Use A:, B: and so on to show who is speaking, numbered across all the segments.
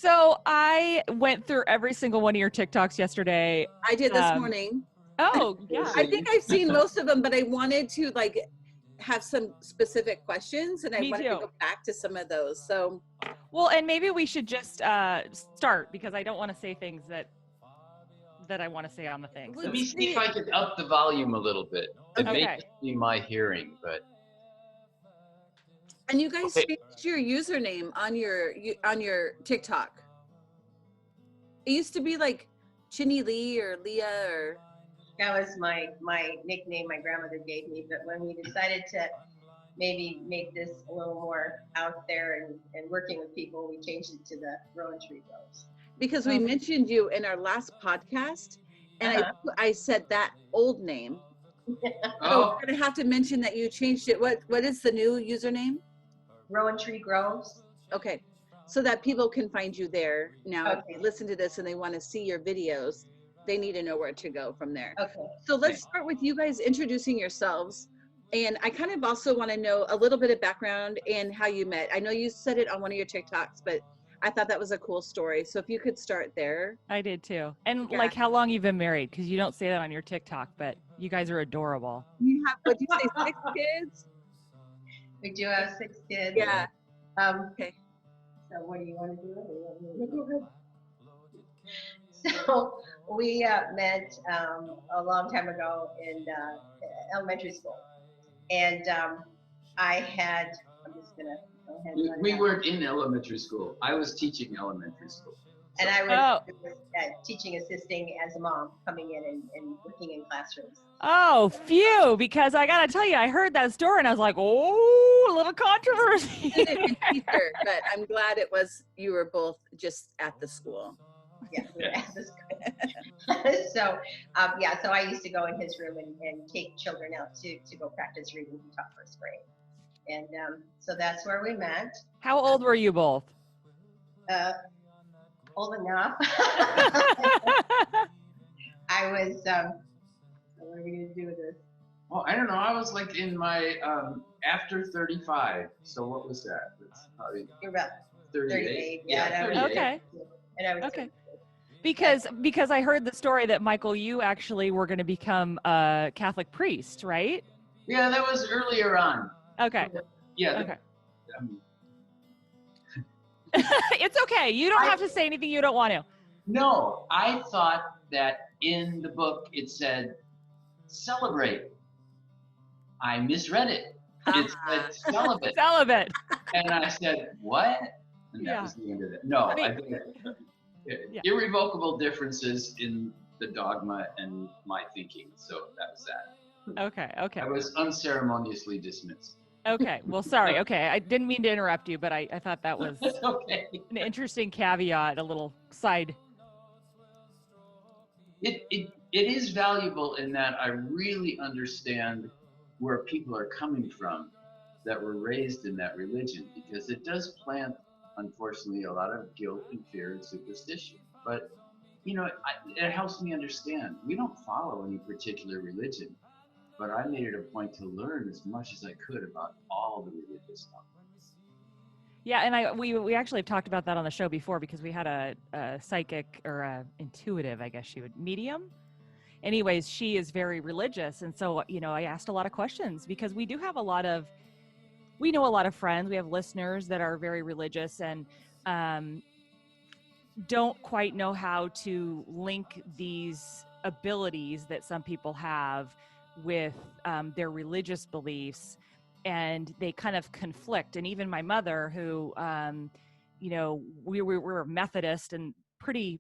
A: So I went through every single one of your TikToks yesterday.
B: I did this morning.
A: Oh, yeah.
B: I think I've seen most of them, but I wanted to like have some specific questions, and I wanted to go back to some of those. So,
A: well, and maybe we should just start, because I don't want to say things that I want to say on the thing.
C: Let me see if I can up the volume a little bit. It may just be my hearing, but.
B: And you guys changed your username on your TikTok. It used to be like Chinny Lee or Leah or.
D: That was my nickname my grandmother gave me, but when we decided to maybe make this a little more out there and working with people, we changed it to the Rowan Tree Groves.
B: Because we mentioned you in our last podcast, and I said that old name. So we're gonna have to mention that you changed it. What is the new username?
D: Rowan Tree Groves.
B: Okay, so that people can find you there now. If they listen to this and they want to see your videos, they need to know where to go from there.
D: Okay.
B: So let's start with you guys introducing yourselves. And I kind of also want to know a little bit of background and how you met. I know you said it on one of your TikToks, but I thought that was a cool story. So if you could start there.
A: I did too. And like how long you've been married, because you don't say that on your TikTok, but you guys are adorable.
B: You have, what did you say, 6 kids?
D: We do have 6 kids.
B: Yeah.
D: Okay. So what do you want to do? So we met a long time ago in elementary school. And I'm just going to go ahead.
C: We weren't in elementary school. I was teaching elementary school.
D: And I was teaching, assisting as a mom, coming in and working in classrooms.
A: Oh, phew, because I got to tell you, I heard that story and I was like, oh, a little controversy.
B: But I'm glad you were both just at the school.
D: Yeah, we were at the school. So I used to go in his room and take children out to go practice reading. He taught first grade. And so that's where we met.
A: How old were you both?
D: Old enough. I was, what are we going to do with this?
C: Well, I don't know. I was like in my, after 35. So what was that? That's probably
D: You're about
C: 38.
D: Yeah,
C: 38.
A: Okay.
D: And I was
A: okay. Because I heard the story that, Michael, you actually were going to become a Catholic priest, right?
C: Yeah, that was earlier on.
A: Okay.
C: Yeah.
A: Okay. It's okay. You don't have to say anything you don't want to.
C: No, I thought that in the book it said celebrate. I misread it. It said celibate.
A: Celibate.
C: And I said, what? And that was the end of it. No, I think irrevocable differences in the dogma and my thinking. So that was that.
A: Okay.
C: I was unceremoniously dismissed.
A: Okay. Well, sorry. Okay. I didn't mean to interrupt you, but I thought that was an interesting caveat, a little side.
C: It is valuable in that I really understand where people are coming from that were raised in that religion, because it does plant, unfortunately, a lot of guilt and fear and superstition. But, it helps me understand. We don't follow any particular religion. But I made it a point to learn as much as I could about all the religious stuff.
A: Yeah, and we actually have talked about that on the show before, because we had a psychic or a intuitive, I guess she would, medium. Anyways, she is very religious. And so, I asked a lot of questions, because we know a lot of friends, we have listeners that are very religious and don't quite know how to link these abilities that some people have with their religious beliefs, and they kind of conflict. And even my mother, who we were Methodist and pretty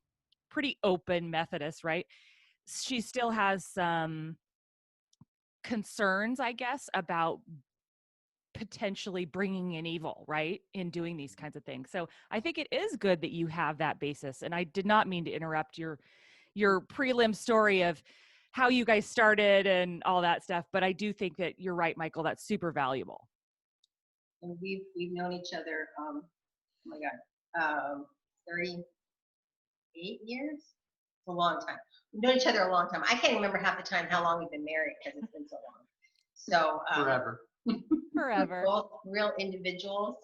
A: open Methodist, right? She still has some concerns, I guess, about potentially bringing in evil, right, in doing these kinds of things. So I think it is good that you have that basis. And I did not mean to interrupt your prelim story of how you guys started and all that stuff, but I do think that you're right, Michael. That's super valuable.
D: And we've known each other, 38 years. It's a long time. We've known each other a long time. I can't remember half the time how long we've been married, because it's been so long. So
C: forever.
A: Forever.
D: Both real individuals,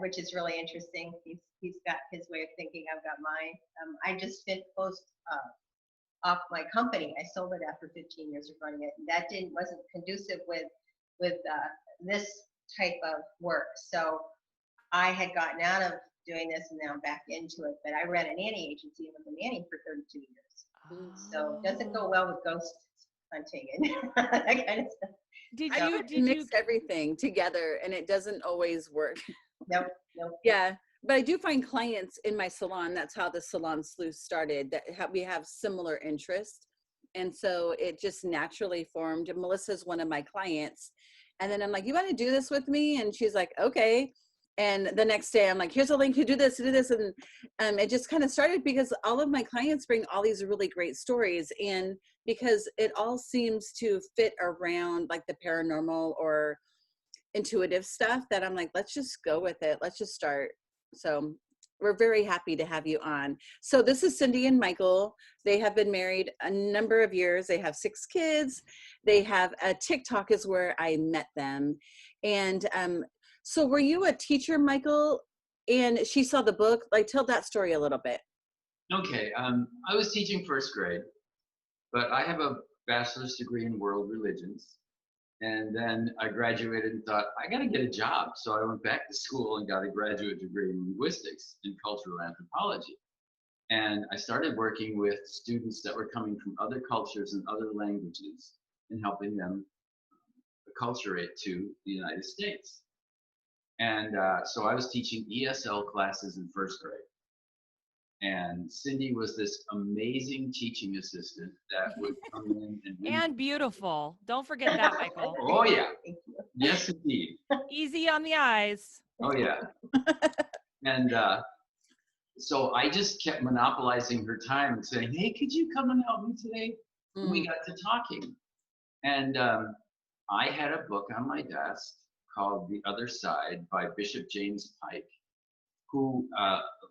D: which is really interesting. He's got his way of thinking. I've got mine. I just closed off my company. I sold it after 15 years of running it. And that wasn't conducive with this type of work. So I had gotten out of doing this and now I'm back into it. But I ran a nanny agency and was a nanny for 32 years. So it doesn't go well with ghost hunting and that kind of stuff.
A: Did
B: you mix everything together and it doesn't always work?
D: Nope.
B: Yeah. But I do find clients in my salon, that's how the Salon Sleuths started, that we have similar interests. And so it just naturally formed. And Melissa's one of my clients. And then I'm like, you want to do this with me? And she's like, okay. And the next day I'm like, here's a link to do this, to do this. And it just kind of started because all of my clients bring all these really great stories. And because it all seems to fit around like the paranormal or intuitive stuff, that I'm like, let's just go with it. Let's just start. So we're very happy to have you on. So this is Cindy and Michael. They have been married a number of years. They have 6 kids. They have a TikTok is where I met them. And so were you a teacher, Michael? And she saw the book, like tell that story a little bit.
C: Okay, I was teaching first grade, but I have a bachelor's degree in world religions. And then I graduated and thought, I got to get a job. So I went back to school and got a graduate degree in linguistics and cultural anthropology. And I started working with students that were coming from other cultures and other languages and helping them acculturate to the United States. And so I was teaching ESL classes in first grade. And Cindy was this amazing teaching assistant that would come in
A: and beautiful. Don't forget that, Michael.
C: Oh yeah, yes indeed.
A: Easy on the eyes.
C: Oh yeah. And so I just kept monopolizing her time and saying, "Hey, could you come and help me today?" And we got to talking, and I had a book on my desk called "The Other Side" by Bishop James Pike, who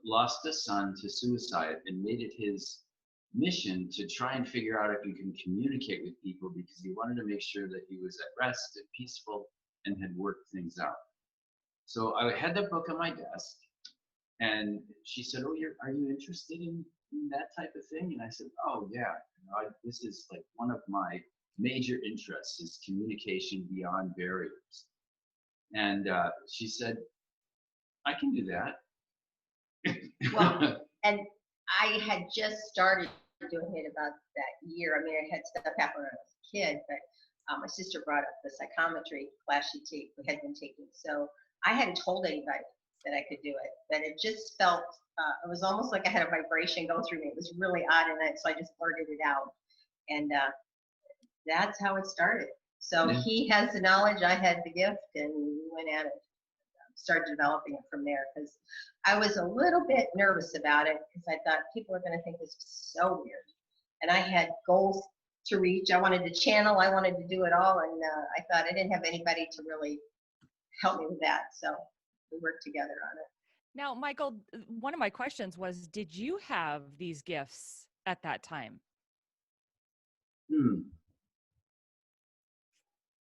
C: lost a son to suicide and made it his mission to try and figure out if he can communicate with people because he wanted to make sure that he was at rest and peaceful and had worked things out. So I had that book on my desk and she said, "Oh, are you interested in that type of thing?" And I said, "Oh yeah, this is like one of my major interests is communication beyond barriers." And she said, "I can do that."
D: Well, and I had just started doing it about that year. I mean, I had stuff happen when I was a kid, but my sister brought up the psychometry class we had been taking. So I hadn't told anybody that I could do it, but it just felt, it was almost like I had a vibration go through me. It was really odd, so I just blurted it out. And that's how it started. So he has the knowledge, I had the gift, and we went at it. Started developing it from there because I was a little bit nervous about it because I thought people are going to think this is so weird. And I had goals to reach. I wanted to channel. I wanted to do it all. And I thought I didn't have anybody to really help me with that. So we worked together on it.
A: Now, Michael, one of my questions was, did you have these gifts at that time?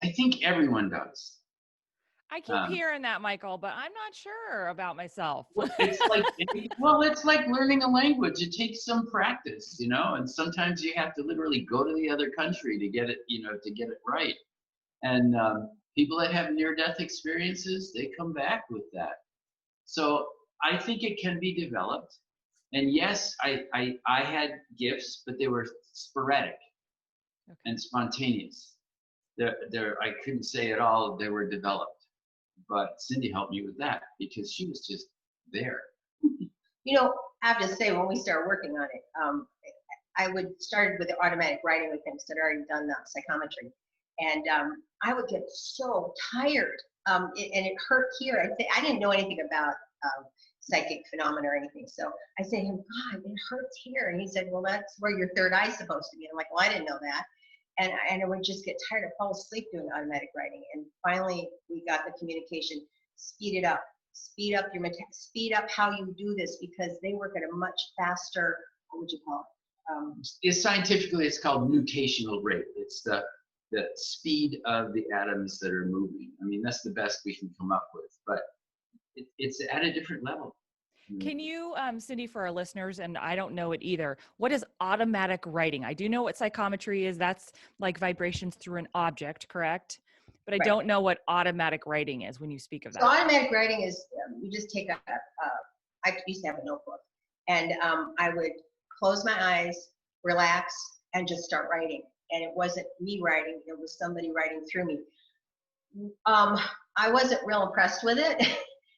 C: I think everyone does.
A: I keep hearing that, Michael, but I'm not sure about myself.
C: It's like learning a language. It takes some practice, and sometimes you have to literally go to the other country to get it, to get it right. And people that have near-death experiences, they come back with that. So I think it can be developed. And yes, I had gifts, but they were sporadic and spontaneous. I couldn't say at all they were developed. But Cindy helped me with that because she was just there.
D: I have to say, when we started working on it, I started with the automatic writing with him because I'd already done the psychometry. And I would get so tired and it hurt here. I didn't know anything about psychic phenomena or anything. So I said to him, "God, it hurts here." And he said, "Well, that's where your third eye's supposed to be." And I'm like, "Well, I didn't know that." And I would just get tired. I'd fall asleep doing automatic writing. And finally, we got the communication. Speed it up. Speed up speed up how you do this because they work at a much faster, what would you call it?
C: Scientifically, it's called nutational rate. It's the speed of the atoms that are moving. I mean, that's the best we can come up with. But it's at a different level.
A: Can you, Cindy, for our listeners, and I don't know it either, what is automatic writing? I do know what psychometry is. That's like vibrations through an object, correct? But I
D: Right.
A: don't know what automatic writing is when you speak of that.
D: So automatic writing is you just take I used to have a notebook, and I would close my eyes, relax, and just start writing. And it wasn't me writing; it was somebody writing through me. I wasn't real impressed with it.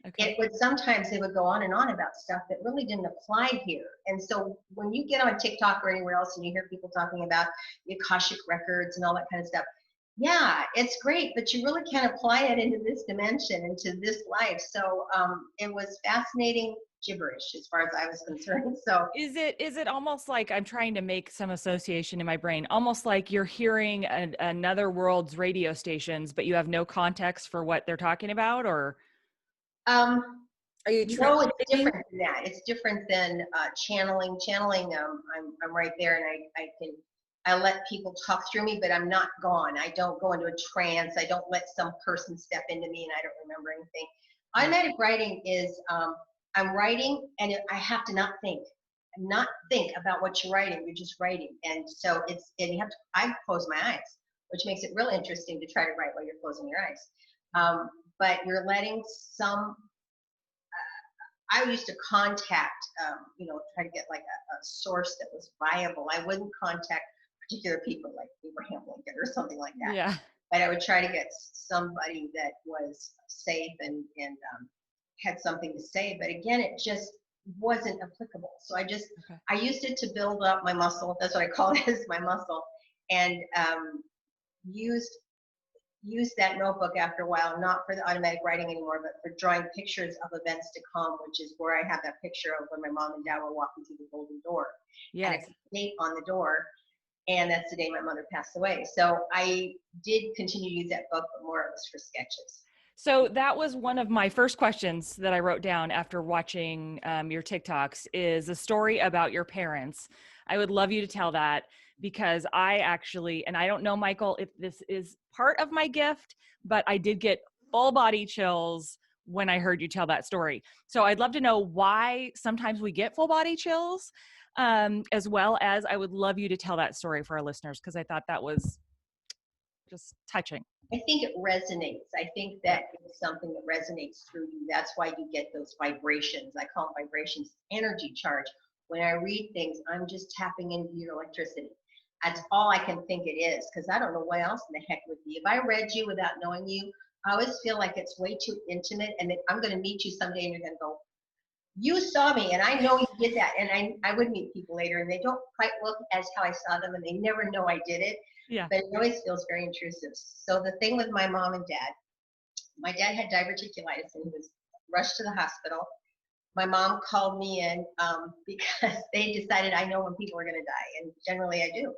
A: Okay.
D: It would sometimes they would go on and on about stuff that really didn't apply here. And so when you get on TikTok or anywhere else and you hear people talking about the Akashic records and all that kind of stuff, yeah, it's great, but you really can't apply it into this dimension, into this life. So it was fascinating gibberish as far as I was concerned. So
A: Is it almost like, I'm trying to make some association in my brain, almost like you're hearing another world's radio stations, but you have no context for what they're talking about, or?
B: Are you
D: no, it's
B: translating?
D: different than that. It's different than channeling. Channeling, I'm right there, and I let people talk through me, but I'm not gone. I don't go into a trance. I don't let some person step into me, and I don't remember anything. Automatic writing is I'm writing, and I have to not think about what you're writing. You're just writing, and so you have to. I close my eyes, which makes it really interesting to try to write while you're closing your eyes. But you're letting I used to contact, try to get like a source that was viable. I wouldn't contact particular people like Abraham Lincoln or something like that.
A: Yeah.
D: But I would try to get somebody that was safe and had something to say. But again, it just wasn't applicable. So I used it to build up my muscle. That's what I call it, is my muscle. And used that notebook after a while, not for the automatic writing anymore, but for drawing pictures of events to come, which is where I have that picture of when my mom and dad were walking through the golden door.
A: Yes.
D: And a date on the door, and that's the day my mother passed away. So I did continue to use that book, but more it was for sketches.
A: So that was one of my first questions that I wrote down after watching your TikToks, is a story about your parents. I would love you to tell that, because I actually, and I don't know, Michael, if this is part of my gift, but I did get full body chills when I heard you tell that story. So I'd love to know why sometimes we get full body chills, as well as I would love you to tell that story for our listeners, because I thought that was just touching.
D: I think it resonates. I think that it's something that resonates through you. That's why you get those vibrations. I call them vibrations, energy charge. When I read things, I'm just tapping into your electricity. That's all I can think it is, because I don't know what else in the heck would be. If I read you without knowing you, I always feel like it's way too intimate, and that I'm going to meet you someday and you're going to go, you saw me and I know you did that. And I would meet people later and they don't quite look as how I saw them, and they never know I did it.
A: Yeah.
D: But it always feels very intrusive. So the thing with my mom and dad, my dad had diverticulitis and he was rushed to the hospital. My mom called me in because they decided I know when people are going to die, and generally I do.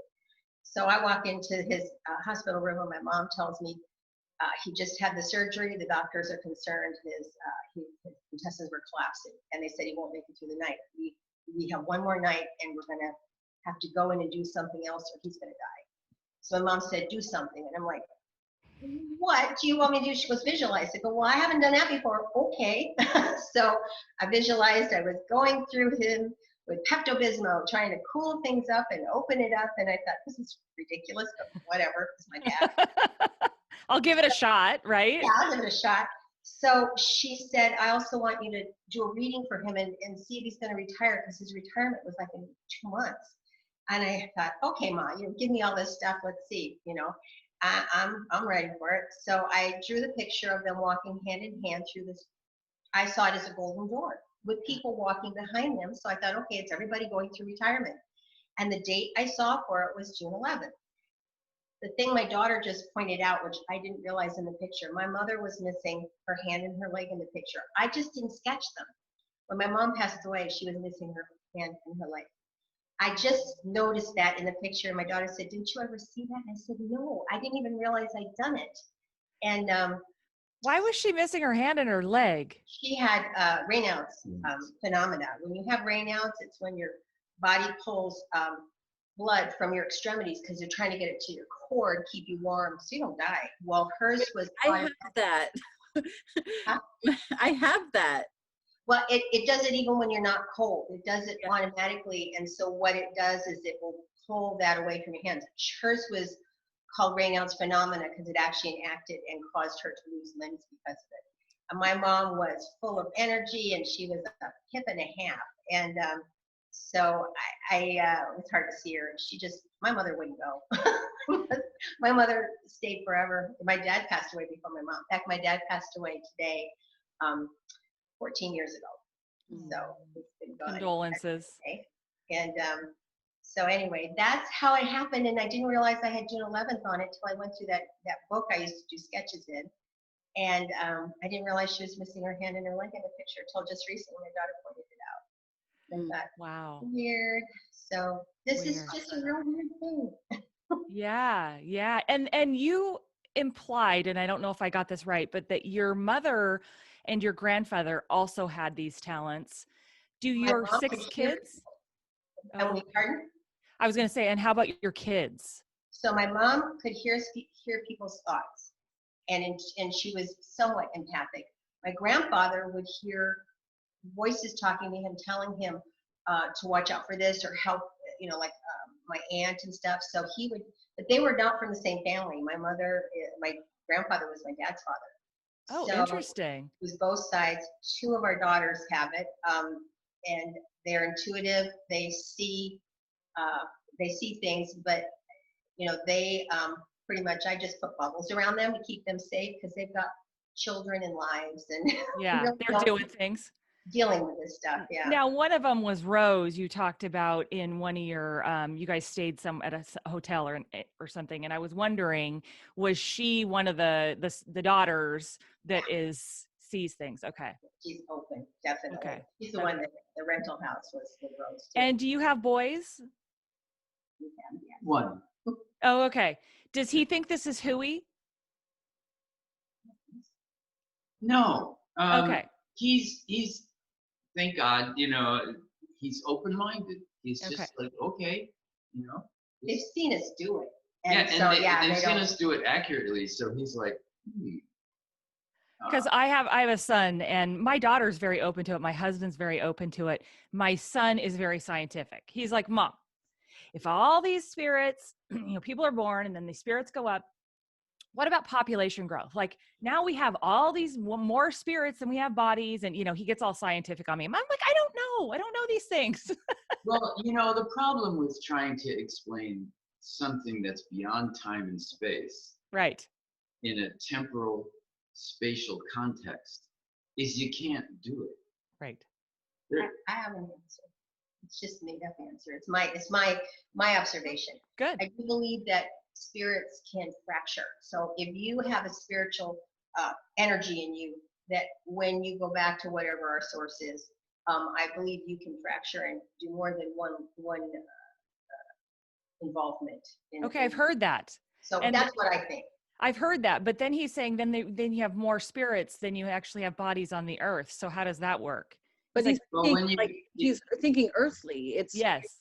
D: So I walk into his hospital room and my mom tells me he just had the surgery. The doctors are concerned his intestines were collapsing, and they said he won't make it through the night. We have one more night, and we're going to have to go in and do something else, or he's going to die. So my mom said, do something. And I'm like, what do you want me to do? She goes, visualize. I go, well, I haven't done that before. Okay. So I visualized. I was going through him with Pepto-Bismol, trying to cool things up and open it up. And I thought, this is ridiculous, but whatever. It's my dad.
A: I'll give it a shot, right?
D: Yeah, I'll give it a shot. So she said, I also want you to do a reading for him and see if he's going to retire, because his retirement was like in 2 months. And I thought, okay, Ma, give me all this stuff. Let's see, I'm ready for it. So I drew the picture of them walking hand in hand through this. I saw it as a golden door with people walking behind them. So I thought, okay, it's everybody going through retirement. And the date I saw for it was June 11th. The thing my daughter just pointed out, which I didn't realize in the picture, my mother was missing her hand and her leg in the picture. I just didn't sketch them. When my mom passed away, she was missing her hand and her leg. I just noticed that in the picture. My daughter said, didn't you ever see that? And I said, no, I didn't even realize I'd done it. And
A: why was she missing her hand and her leg?
D: She had Raynaud's phenomena. When you have Raynaud's, it's when your body pulls blood from your extremities because they're trying to get it to your core and keep you warm so you don't die. Well, hers was.
B: I have that. I have that.
D: Well, it does it even when you're not cold. It does it automatically. And so what it does is it will pull that away from your hands. Hers was called Raynaud's phenomena because it actually enacted and caused her to lose limbs because of it. And my mom was full of energy and she was a hip and a half. And so it was hard to see her. My mother wouldn't go. My mother stayed forever. My dad passed away before my mom. In fact, my dad passed away today, 14 years ago. So it's been gone.
A: Condolences.
D: And so anyway, that's how it happened. And I didn't realize I had June 11th on it till I went through that book I used to do sketches in. And I didn't realize she was missing her hand and her leg in the picture till just recently my daughter pointed it out. And I thought,
A: wow.
D: Weird. So this is just a real weird thing.
A: Yeah. And you implied, and I don't know if I got this right, but that your mother and your grandfather also had these talents. Do your 6 kids?
D: Oh, pardon?
A: I was going to say, and how about your kids?
D: So my mom could hear people's thoughts, and she was somewhat empathic. My grandfather would hear voices talking to him, telling him to watch out for this or help, like my aunt and stuff. So he would, but they were not from the same family. My grandfather was my dad's father.
A: Oh,
D: so
A: interesting.
D: It was both sides. 2 of our daughters have it, and they're intuitive. They see things, but they pretty much. I just put bubbles around them to keep them safe because they've got children and lives, and
A: they're doing things.
D: Dealing with this stuff, yeah.
A: Now, one of them was Rose. You talked about in one of your, you guys stayed at a hotel or something, and I was wondering, was she one of the daughters that sees things? Okay.
D: She's open, definitely.
A: Okay.
D: She's the one that the rental house was with Rose too.
A: And do you have boys?
D: We have, yes.
C: One.
A: Oh, okay. Does he think this is hooey?
C: No.
A: Okay.
C: He's thank God, he's open-minded. He's just like, okay,
D: They've seen us do it.
C: And they've seen us do it accurately. So he's like,
A: Because I have a son, and my daughter's very open to it. My husband's very open to it. My son is very scientific. He's like, Mom, if all these spirits, people are born and then the spirits go up, what about population growth? Like now we have all these more spirits than we have bodies. And, he gets all scientific on me. I'm like, I don't know these things.
C: Well, the problem with trying to explain something that's beyond time and space.
A: Right.
C: In a temporal spatial context is you can't do it.
A: Right.
D: I have an answer. It's just a made up answer. It's my observation.
A: Good.
D: I do believe that spirits can fracture. So if you have a spiritual energy in you, that when you go back to whatever our source is, I believe you can fracture and do more than one involvement.
A: I've heard that.
D: So that's what I think.
A: I've heard that, but then he's saying then you have more spirits than you actually have bodies on the earth. So how does that work?
B: But he's thinking earthly. It's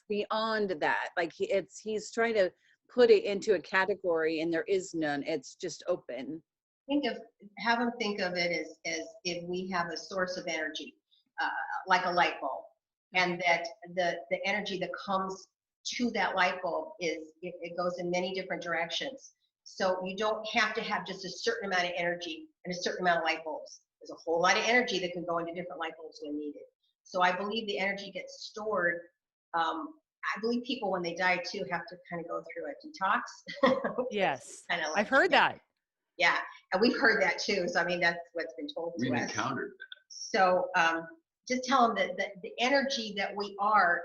B: beyond that. Like he's trying to put it into a category, and there is none. It's just open.
D: Have him think of it as if we have a source of energy, like a light bulb, and that the energy that comes to that light bulb it goes in many different directions. So you don't have to have just a certain amount of energy and a certain amount of light bulbs. There's a whole lot of energy that can go into different light bulbs when needed. So I believe the energy gets stored. I believe people, when they die too, have to kind of go through a detox.
A: Yes.
D: Kind of like,
A: I've heard that.
D: Yeah. And we've heard that too. So, I mean, that's what's been told to us.
C: We've encountered that.
D: So just tell them that the energy that we are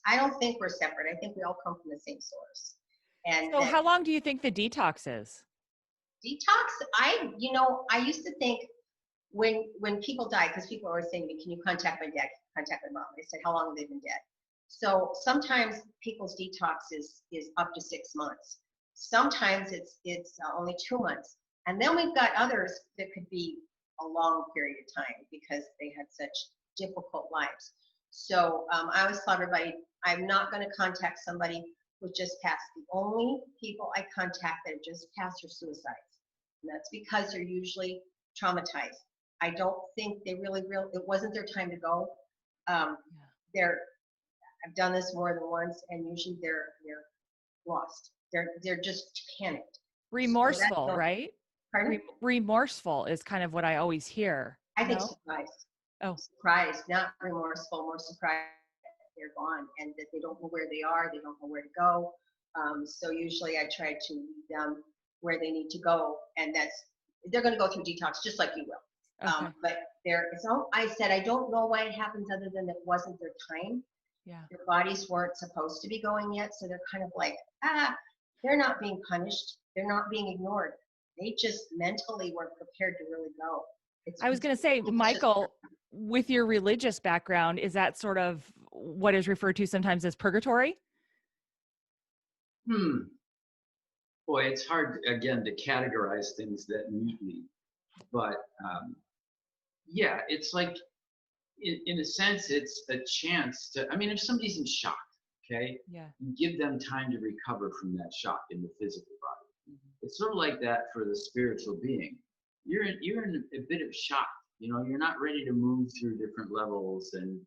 D: I don't think we're separate. I think we all come from the same source. And
A: so how long do you think the detox is?
D: Detox, I used to think when people die, because people are always saying to me, can you contact my dad, contact my mom? I said, how long have they been dead? So sometimes people's detox is up to 6 months. Sometimes it's only 2 months. And then we've got others that could be a long period of time because they had such difficult lives. So I always tell everybody, I'm not going to contact somebody who just passed. The only people I contact that have just passed are suicides. And that's because they're usually traumatized. I don't think they it wasn't their time to go. I've done this more than once, and usually they're lost. They're just panicked.
A: Remorseful, right?
D: Pardon?
A: Remorseful is kind of what I always hear.
D: I think surprised.
A: Oh,
D: surprised, not remorseful, more surprised that they're gone and that they don't know where they are. They don't know where to go. So usually I try to lead them where they need to go, and they're going to go through detox just like you will.
A: okay.
D: But I said, I don't know why it happens other than it wasn't their time.
A: Yeah.
D: Their bodies weren't supposed to be going yet. So they're kind of like, they're not being punished. They're not being ignored. They just mentally weren't prepared to really go.
A: I was going to say, Michael, with your religious background, is that sort of what is referred to sometimes as purgatory?
C: Boy, it's hard, again, to categorize things that neatly. But yeah, it's like, in a sense, it's a chance to, I mean, if somebody's in shock, okay,
A: Yeah.
C: you give them time to recover from that shock in the physical body. It's sort of like that for the spiritual being. You're in a bit of shock. You know, you're not ready to move through different levels, and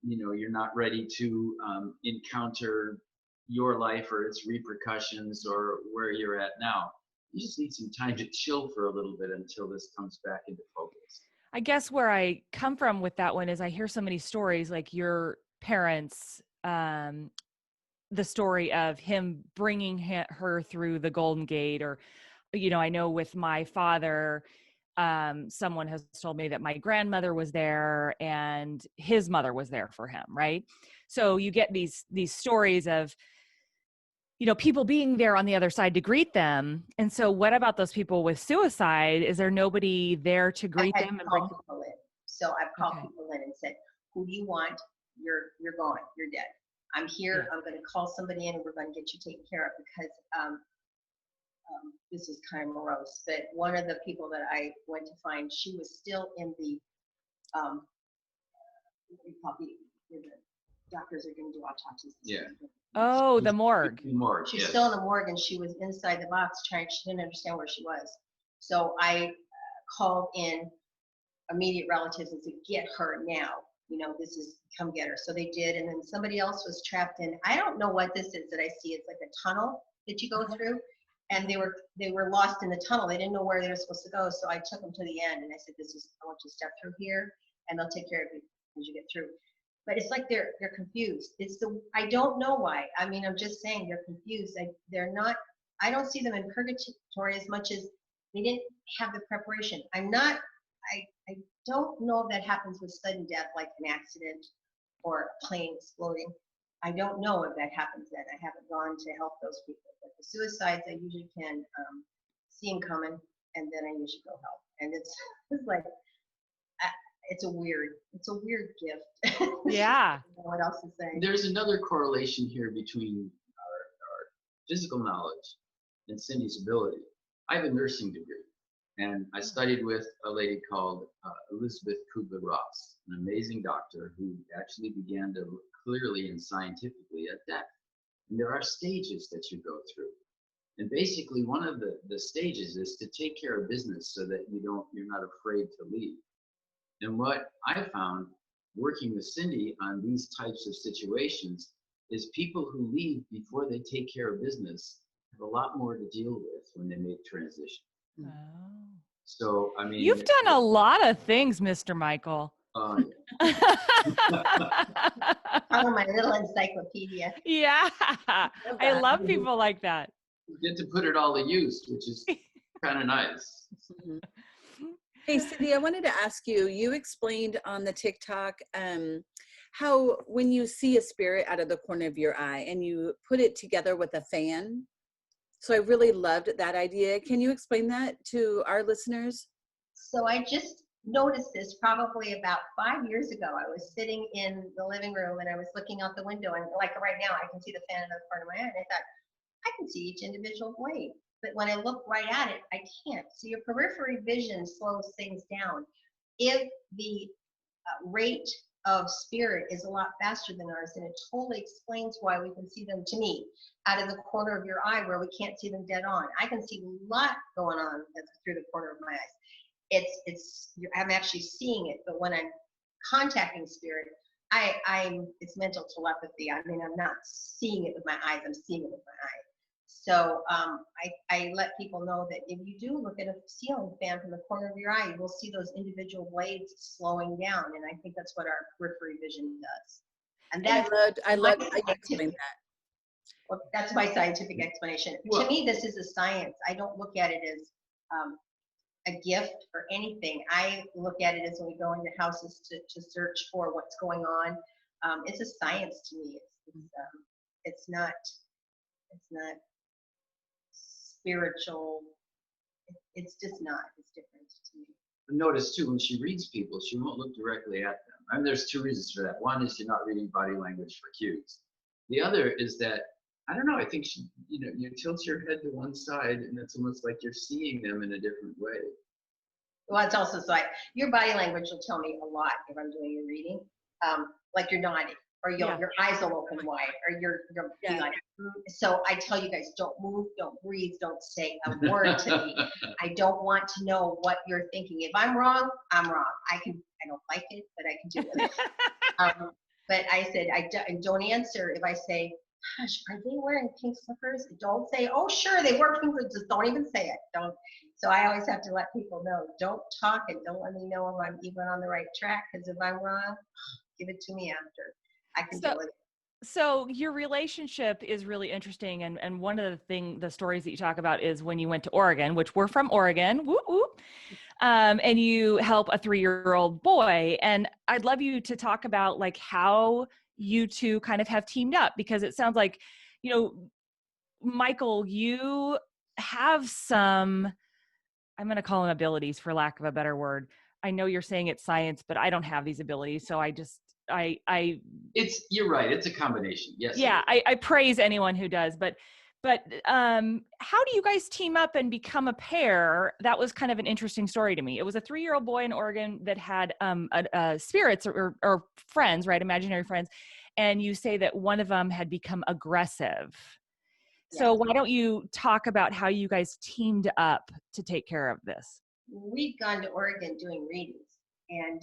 C: you know, you're not ready to encounter your life or its repercussions or where you're at now. You just need some time to chill for a little bit until this comes back into focus.
A: I guess where I come from with that one is I hear so many stories, like your parents, the story of him bringing her through the Golden Gate, or, you know, I know with my father, someone has told me that my grandmother was there and his mother was there for him, right? So you get these stories of, you know, people being there on the other side to greet them. And so what about those people with suicide? Is there nobody there to greet them and bring
D: people in? So I've called people in and said, who do you want? You're gone. You're dead. I'm here. Yeah. I'm going to call somebody in and we're going to get you taken care of, because this is kind of morose. But one of the people that I went to find, she was still in the the doctors are going to do autopsies.
C: Yeah.
A: Oh, the morgue.
D: She's still in the morgue, and she was inside the box she didn't understand where she was. So I called in immediate relatives and said, get her now. You know, come get her. So they did. And then somebody else was trapped in, I don't know what this is that I see. It's like a tunnel that you go through. And they were lost in the tunnel. They didn't know where they were supposed to go. So I took them to the end and I said, I want you to step through here and they'll take care of you as you get through. But it's like they're confused. I don't know why. I mean, I'm just saying they're confused. I don't see them in purgatory as much as they didn't have the preparation. I don't know if that happens with sudden death, like an accident or a plane exploding. I don't know if that happens then. I haven't gone to help those people. But the suicides, I usually can see them coming, and then I usually go help. And it's like, it's a weird gift.
A: Yeah.
D: I don't know what else to say?
C: There's another correlation here between our physical knowledge and Cindy's ability. I have a nursing degree, and I studied with a lady called Elizabeth Kubler-Ross, an amazing doctor who actually began to look clearly and scientifically at death. And there are stages that you go through. And basically one of the stages is to take care of business so that you're not afraid to leave. And what I found working with Cindy on these types of situations is people who leave before they take care of business have a lot more to deal with when they make transition.
A: Oh.
C: So, I mean,
A: you've done a lot of things, Mr. Michael.
C: Yeah.
D: Oh, my little encyclopedia.
A: Yeah. I love people like that.
C: You get to put it all to use, which is kind of nice.
B: Hey, Cindy, I wanted to ask you, you explained on the TikTok how when you see a spirit out of the corner of your eye and you put it together with a fan. So I really loved that idea. Can you explain that to our listeners?
D: So I just noticed this probably about 5 years ago. I was sitting in the living room and I was looking out the window, and like right now I can see the fan in the corner of my eye, and I thought, I can see each individual blade. But when I look right at it, I can't. So your periphery vision slows things down. If the rate of spirit is a lot faster than ours, then it totally explains why we can see them, to me, out of the corner of your eye where we can't see them dead on. I can see a lot going on through the corner of my eyes. I'm actually seeing it. But when I'm contacting spirit, it's mental telepathy. I mean, I'm not seeing it with my eyes. I'm seeing it with my eyes. So I let people know that if you do look at a ceiling fan from the corner of your eye, you will see those individual blades slowing down. And I think that's what our periphery vision does. And
B: I loved how you explained that.
D: Well, that's my scientific explanation.
C: Well,
D: to me, this is a science. I don't look at it as a gift or anything. I look at it as when we go into houses to search for what's going on. It's a science to me. It's not spiritual. It's just not. It's different to me.
C: Notice too, when she reads people, she won't look directly at them. I mean, there's two reasons for that. One is you're not reading body language for cues. The other is that, I don't know, I think you tilt your head to one side and it's almost like you're seeing them in a different way.
D: Well, it's also like your body language will tell me a lot if I'm doing a reading. Like you're nodding, or your eyes will open wide, or you're be like. So I tell you guys, don't move, don't breathe, don't say a word to me. I don't want to know what you're thinking. If I'm wrong, I'm wrong. I don't like it, but I can deal with it. But I said, I don't answer if I say, gosh, are they wearing pink slippers? Don't say, oh, sure, they wear pink slippers. Just don't even say it. Don't. So I always have to let people know, don't talk and don't let me know if I'm even on the right track, because if I'm wrong, give it to me after. I can deal with it.
A: So your relationship is really interesting. And one of the stories that you talk about is when you went to Oregon, which we're from Oregon, whoop, whoop, and you help a 3-year-old boy. And I'd love you to talk about like how you two kind of have teamed up, because it sounds like, Michael, you have some, I'm going to call them abilities for lack of a better word. I know you're saying it's science, but I don't have these abilities. So
C: You're right. It's a combination. Yes.
A: Yeah. I praise anyone who does, but how do you guys team up and become a pair? That was kind of an interesting story to me. It was a 3-year-old boy in Oregon that had spirits or friends, right? Imaginary friends. And you say that one of them had become aggressive. So why don't you talk about how you guys teamed up to take care of this?
D: We'd gone to Oregon doing readings, and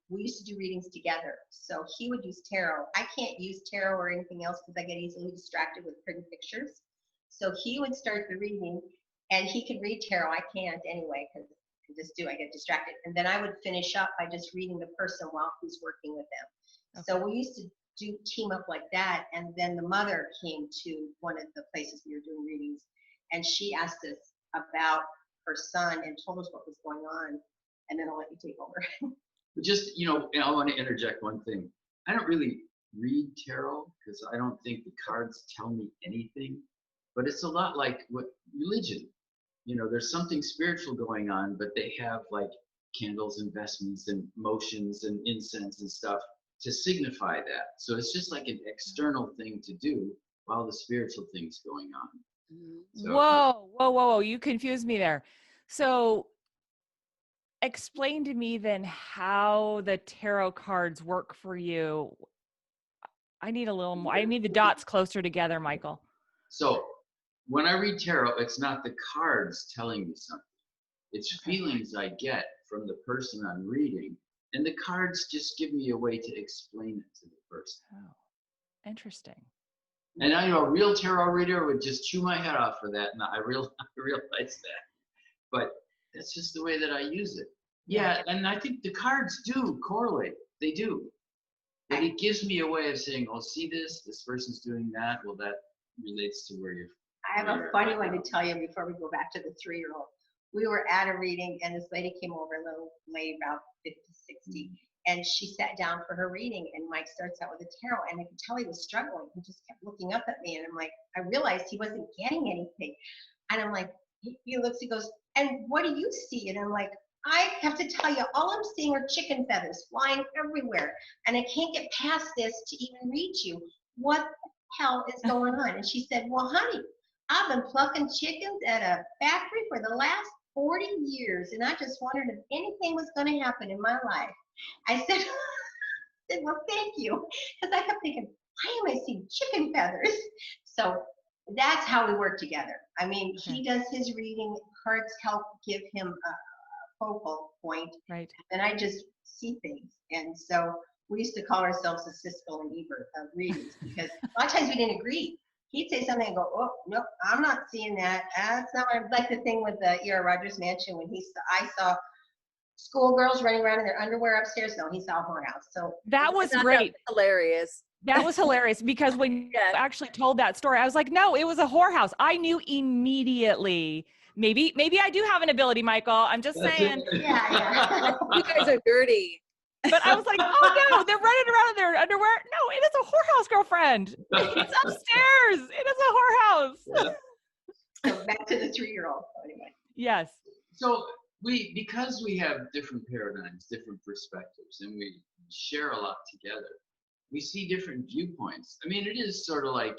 D: we used to do readings together. So he would use tarot. I can't use tarot or anything else because I get easily distracted with pretty pictures. So he would start the reading, and he could read tarot. I can't anyway, because I get distracted. And then I would finish up by just reading the person while he's working with them. Okay. So we used to team up like that. And then the mother came to one of the places we were doing readings, and she asked us about her son and told us what was going on. And then I'll let you take over.
C: Just, and I want to interject one thing. I don't really read tarot because I don't think the cards tell me anything, but it's a lot like what religion, there's something spiritual going on, but they have like candles and vestments and motions and incense and stuff to signify that. So it's just like an external thing to do while the spiritual thing's going on. So,
A: Whoa. You confused me there. So explain to me then how the tarot cards work for you. I need a little more. I need the dots closer together, Michael.
C: So when I read tarot, it's not the cards telling me something. It's feelings I get from the person I'm reading. And the cards just give me a way to explain it to the person.
A: Oh, interesting.
C: And I know a real tarot reader would just chew my head off for that. And I realize that. But that's just the way that I use it. Yeah, and I think the cards do correlate. They do. But it gives me a way of saying, oh, see this person's doing that. Well, that relates to where you're.
D: I have a funny one to tell you before we go back to the 3-year-old. We were at a reading, and this lady came over, a little lady about 50, 60, and she sat down for her reading, and Mike starts out with a tarot, and I could tell he was struggling. He just kept looking up at me, and I'm like, I realized he wasn't getting anything. And I'm like, he looks, he goes, and what do you see? And I'm like, I have to tell you, all I'm seeing are chicken feathers flying everywhere, and I can't get past this to even read you. What the hell is going on? And she said, well, honey, I've been plucking chickens at a factory for the last 40 years, and I just wondered if anything was going to happen in my life. I said, well, thank you, because I kept thinking, why am I seeing chicken feathers? So that's how we work together. I mean, he does his reading. Cards help give him focal point,
A: Right.
D: and I just see things. And so we used to call ourselves the Siskel and Ebert of readings because a lot of times we didn't agree. He'd say something and go, oh, no, I'm not seeing that. That's not what I'm, like the thing with the E.R. Rogers Mansion when I saw schoolgirls running around in their underwear upstairs. No, he saw a whorehouse. So
A: That was
B: I thought
A: great.
B: that was hilarious.
A: That was hilarious because when you actually told that story, I was like, no, it was a whorehouse. I knew immediately. Maybe I do have an ability, Michael. I'm just saying.
D: Yeah.
B: You guys are dirty.
A: But I was like, oh no, they're running around in their underwear. No, it is a whorehouse, girlfriend. It's upstairs. It is a whorehouse.
D: So back to the 3-year-old. Anyway.
A: Yes.
C: So because we have different paradigms, different perspectives, and we share a lot together, we see different viewpoints. I mean, it is sort of like,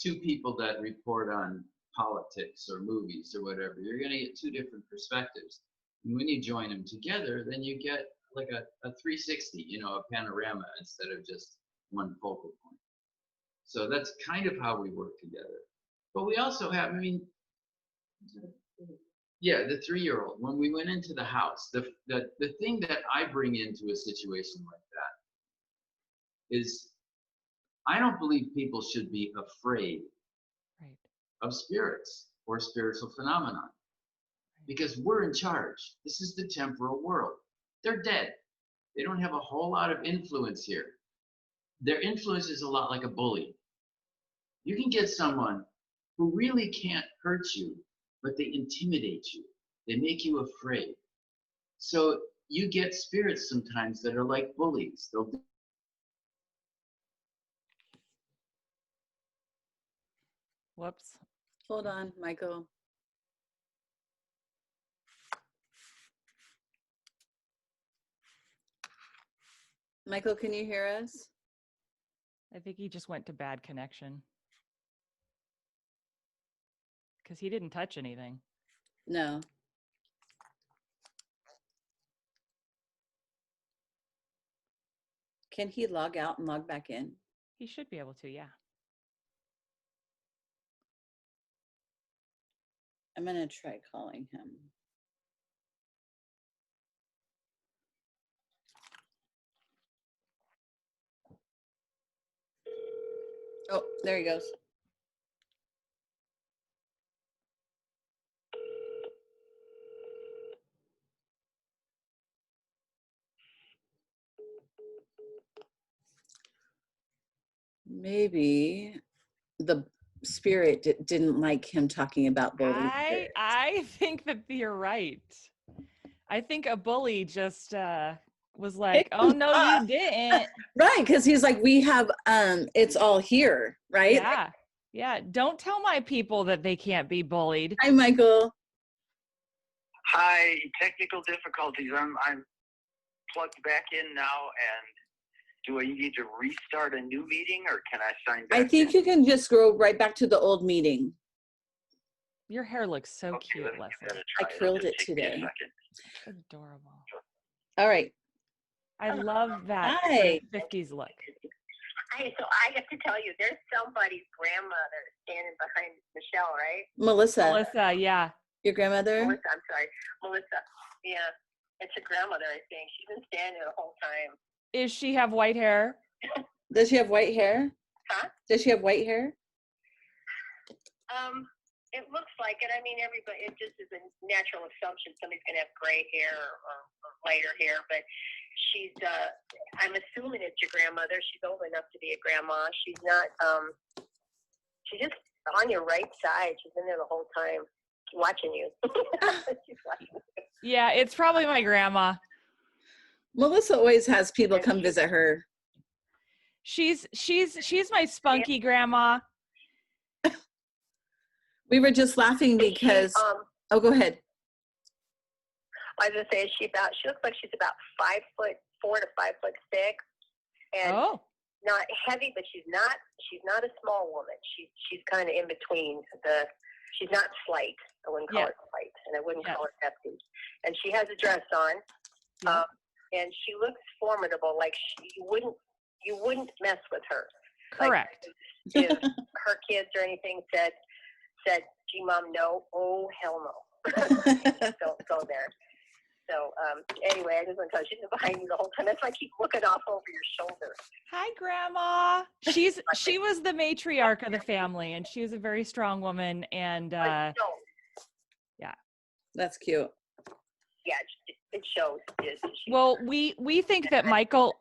C: two people that report on politics or movies or whatever. You're going to get two different perspectives. And when you join them together, then you get like a 360, a panorama instead of just one focal point. So that's kind of how we work together. But we also have, the 3-year-old, when we went into the house, the thing that I bring into a situation like that is I don't believe people should be afraid of spirits or spiritual phenomenon because we're in charge. This is the temporal world. They're dead. They don't have a whole lot of influence here. Their influence is a lot like a bully. You can get someone who really can't hurt you, but they intimidate you. They make you afraid. So you get spirits sometimes that are like bullies.
A: Whoops.
B: Hold on, Michael. Michael, can you hear us?
A: I think he just went to bad connection. Because he didn't touch anything.
B: No. Can he log out and log back in?
A: He should be able to, yeah.
B: I'm going to try calling him. Oh, there he goes. Maybe the spirit didn't like him talking about bullying.
A: I think that you're right. I think a bully just was like, oh no, you didn't.
B: Right, because he's like, we have it's all here, right?
A: Yeah. Don't tell my people that they can't be bullied.
B: Hi, Michael.
E: Hi, technical difficulties. I'm plugged back in now, and do I need to restart a new meeting, or can I sign back
B: I think you can just go right back to the old meeting.
A: Your hair looks so cute, Leslie.
B: I curled it today.
A: Adorable.
B: All right.
A: I love that 50s look.
D: Hi, so I have to tell you, there's somebody's grandmother standing behind Michelle, right?
B: Melissa,
A: yeah.
B: Your grandmother?
D: Melissa. Yeah, it's a grandmother, I think. She's been standing the whole time.
A: Does she have white hair?
B: Does she have white hair?
D: Huh?
B: Does she have white hair?
D: It looks like it. I mean, everybody, it just is a natural assumption somebody's going to have gray hair or lighter hair, but she's, I'm assuming it's your grandmother. She's old enough to be a grandma. She's not, she's just on your right side. She's been there the whole time watching you. She's watching you.
A: Yeah, it's probably my grandma.
B: Melissa always has people come visit her.
A: She's my spunky grandma.
B: We were just laughing because go ahead.
D: I was gonna say she looks like she's about 5'4" to 5'6", and not heavy, but she's not a small woman. She's kind of in between. She's not slight. I wouldn't call her slight, and I wouldn't call her hefty. And she has a dress on, and she looks formidable. Like you wouldn't mess with her.
A: Correct.
D: Like, if her kids or anything said, gee, Mom, no. Oh, hell no. Don't go there.
F: Anyway, I just want to tell you, she's been behind me the whole time. That's why I keep looking off over your shoulder.
A: Hi, Grandma. She was the matriarch of the family, and she was a very strong woman. And yeah,
B: That's cute.
F: Yeah, it shows.
A: Well, we think that Michael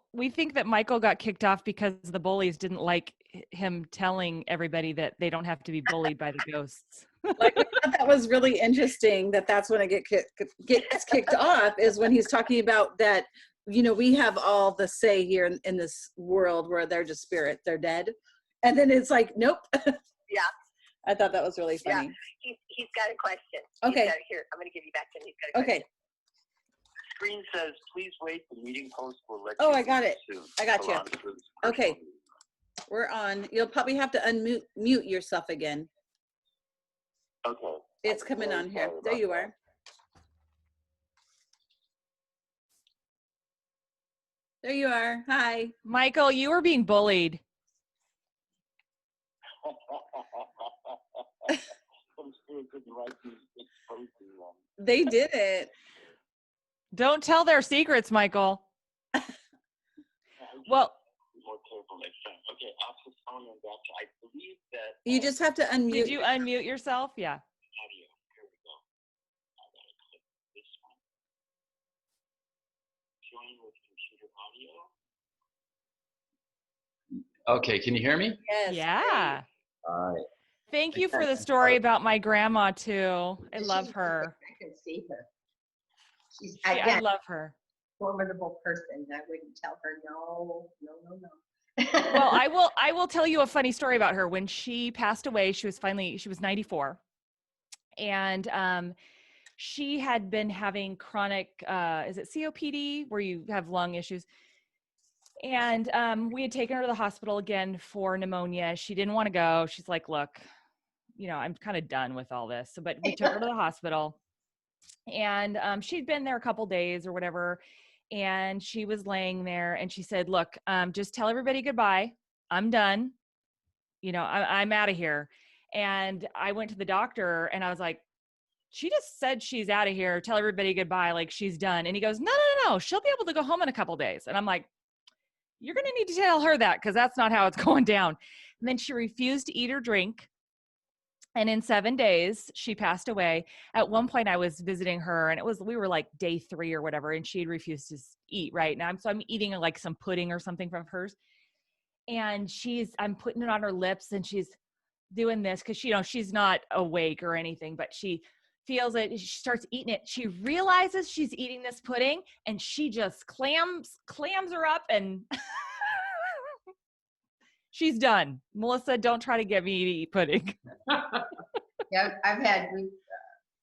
A: got kicked off because the bullies didn't like him telling everybody that they don't have to be bullied by the ghosts.
B: Like, I thought that was really interesting that's when it gets kicked off, is when he's talking about that, we have all the say here in this world where they're just spirit, they're dead. And then it's like, nope.
F: Yeah.
B: I thought that was really funny.
F: Yeah. He's got a question.
B: Okay.
F: Here, I'm going to give you back to him. He's got a question.
B: Okay.
E: Screen says, please wait. The meeting host will let
B: Oh,
E: you
B: I got
E: know
B: it.
E: soon.
B: I got you.
E: Salon Sleuths
B: Okay.
E: Personal.
B: We're on. You'll probably have to mute yourself again.
E: Okay.
B: It's coming on here. There you are. There you are. Hi.
A: Michael, you were being bullied.
B: They did it.
A: Don't tell their secrets, Michael. Well,
E: Okay, after phone and that, I believe that.
B: You just have to unmute.
A: did you unmute yourself? Yeah.
E: Audio. Here we go. I gotta click this one. Join with computer audio. Okay, can you hear me?
B: Yes.
A: Yeah.
E: All right.
A: Thank you for the story about my grandma too. I love her.
D: I can see her. She's
A: I
D: again
A: love her.
D: formidable person. I wouldn't tell her no.
A: Well, I will tell you a funny story about her. When she passed away, she was 94. And she had been having chronic, is it COPD, where you have lung issues? And we had taken her to the hospital again for pneumonia. She didn't want to go. She's like, look, I'm kind of done with all this. So, but we took her to the hospital, and she'd been there a couple days or whatever. And she was laying there, and she said, look, just tell everybody goodbye. I'm done. I'm out of here. And I went to the doctor, and I was like, she just said she's out of here. Tell everybody goodbye. Like, she's done. And he goes, no. She'll be able to go home in a couple days. And I'm like, you're going to need to tell her that, because that's not how it's going down. And then she refused to eat or drink. And in 7 days, she passed away. At one point I was visiting her, and we were like day 3 or whatever, and she had refused to eat. Right now. So I'm eating like some pudding or something from hers. And I'm putting it on her lips, and she's doing this, cause she's not awake or anything, but she feels it. She starts eating it. She realizes she's eating this pudding, and she just clams her up, and she's done. Melissa, don't try to get me to eat pudding.
D: Yeah, I've had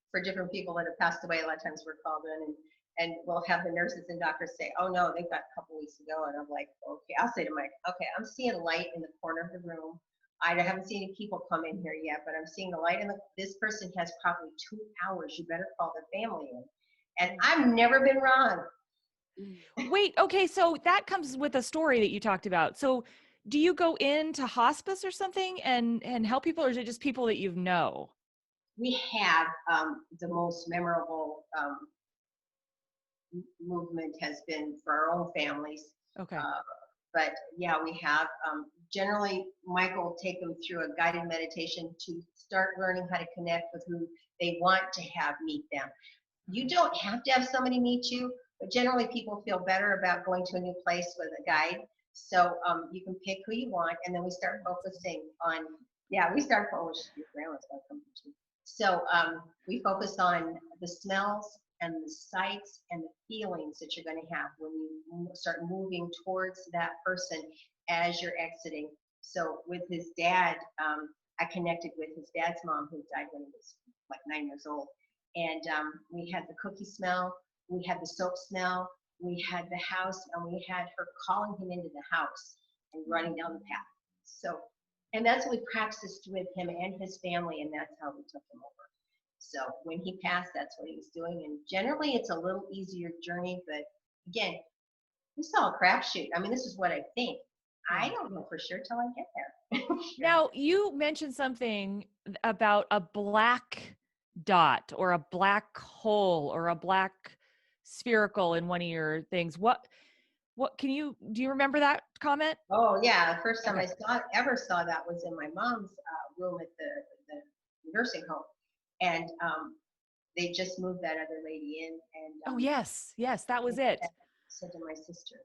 D: for different people that have passed away. A lot of times we're called in, and we'll have the nurses and doctors say, "Oh no, they got a couple weeks ago," and I'm like, "Okay." I'll say to Mike, "Okay, I'm seeing light in the corner of the room. I haven't seen any people come in here yet, but I'm seeing the light in this person has probably 2 hours. You better call the family in." And I've never been wrong.
A: Wait, okay, so that comes with a story that you talked about. So do you go into hospice or something and help people, or is it just people that you know?
D: We have the most memorable movement has been for our own families.
A: Okay.
D: But yeah, we have generally Michael will take them through a guided meditation to start learning how to connect with who they want to have meet them. You don't have to have somebody meet you, but generally people feel better about going to a new place with a guide. So you can pick who you want, and then we start focusing on, your grandma's gonna come to you. So we focus on the smells and the sights and the feelings that you're going to have when you start moving towards that person as you're exiting. So with his dad, I connected with his dad's mom, who died when he was like 9 years old. And we had the cookie smell, we had the soap smell, we had the house, and we had her calling him into the house and running down the path. So, and that's what we practiced with him and his family, and that's how we took him over. So when he passed, that's what he was doing. And generally it's a little easier journey, but again, this is all a crapshoot. I mean, this is what I think. I don't know for sure till I get there.
A: Now, you mentioned something about a black dot or a black hole or a black spherical in one of your things. What do you remember that comment?
D: Oh yeah, the first time
A: Okay.
D: I ever saw that was in my mom's room at the nursing home, and they just moved that other lady in, and
A: Oh yes, that was it.
D: I said to my sister,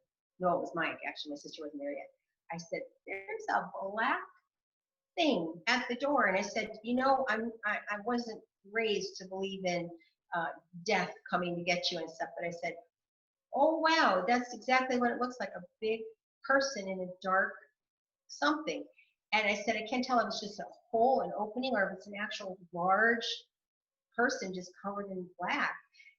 D: no, it was Mike. Actually, my sister wasn't there yet. I said, "There's a black thing at the door," and I said, I wasn't raised to believe in death coming to get you and stuff, but I said, oh wow, that's exactly what it looks like, a big person in a dark something. And I said, I can't tell if it's just a hole, an opening, or if it's an actual large person just covered in black.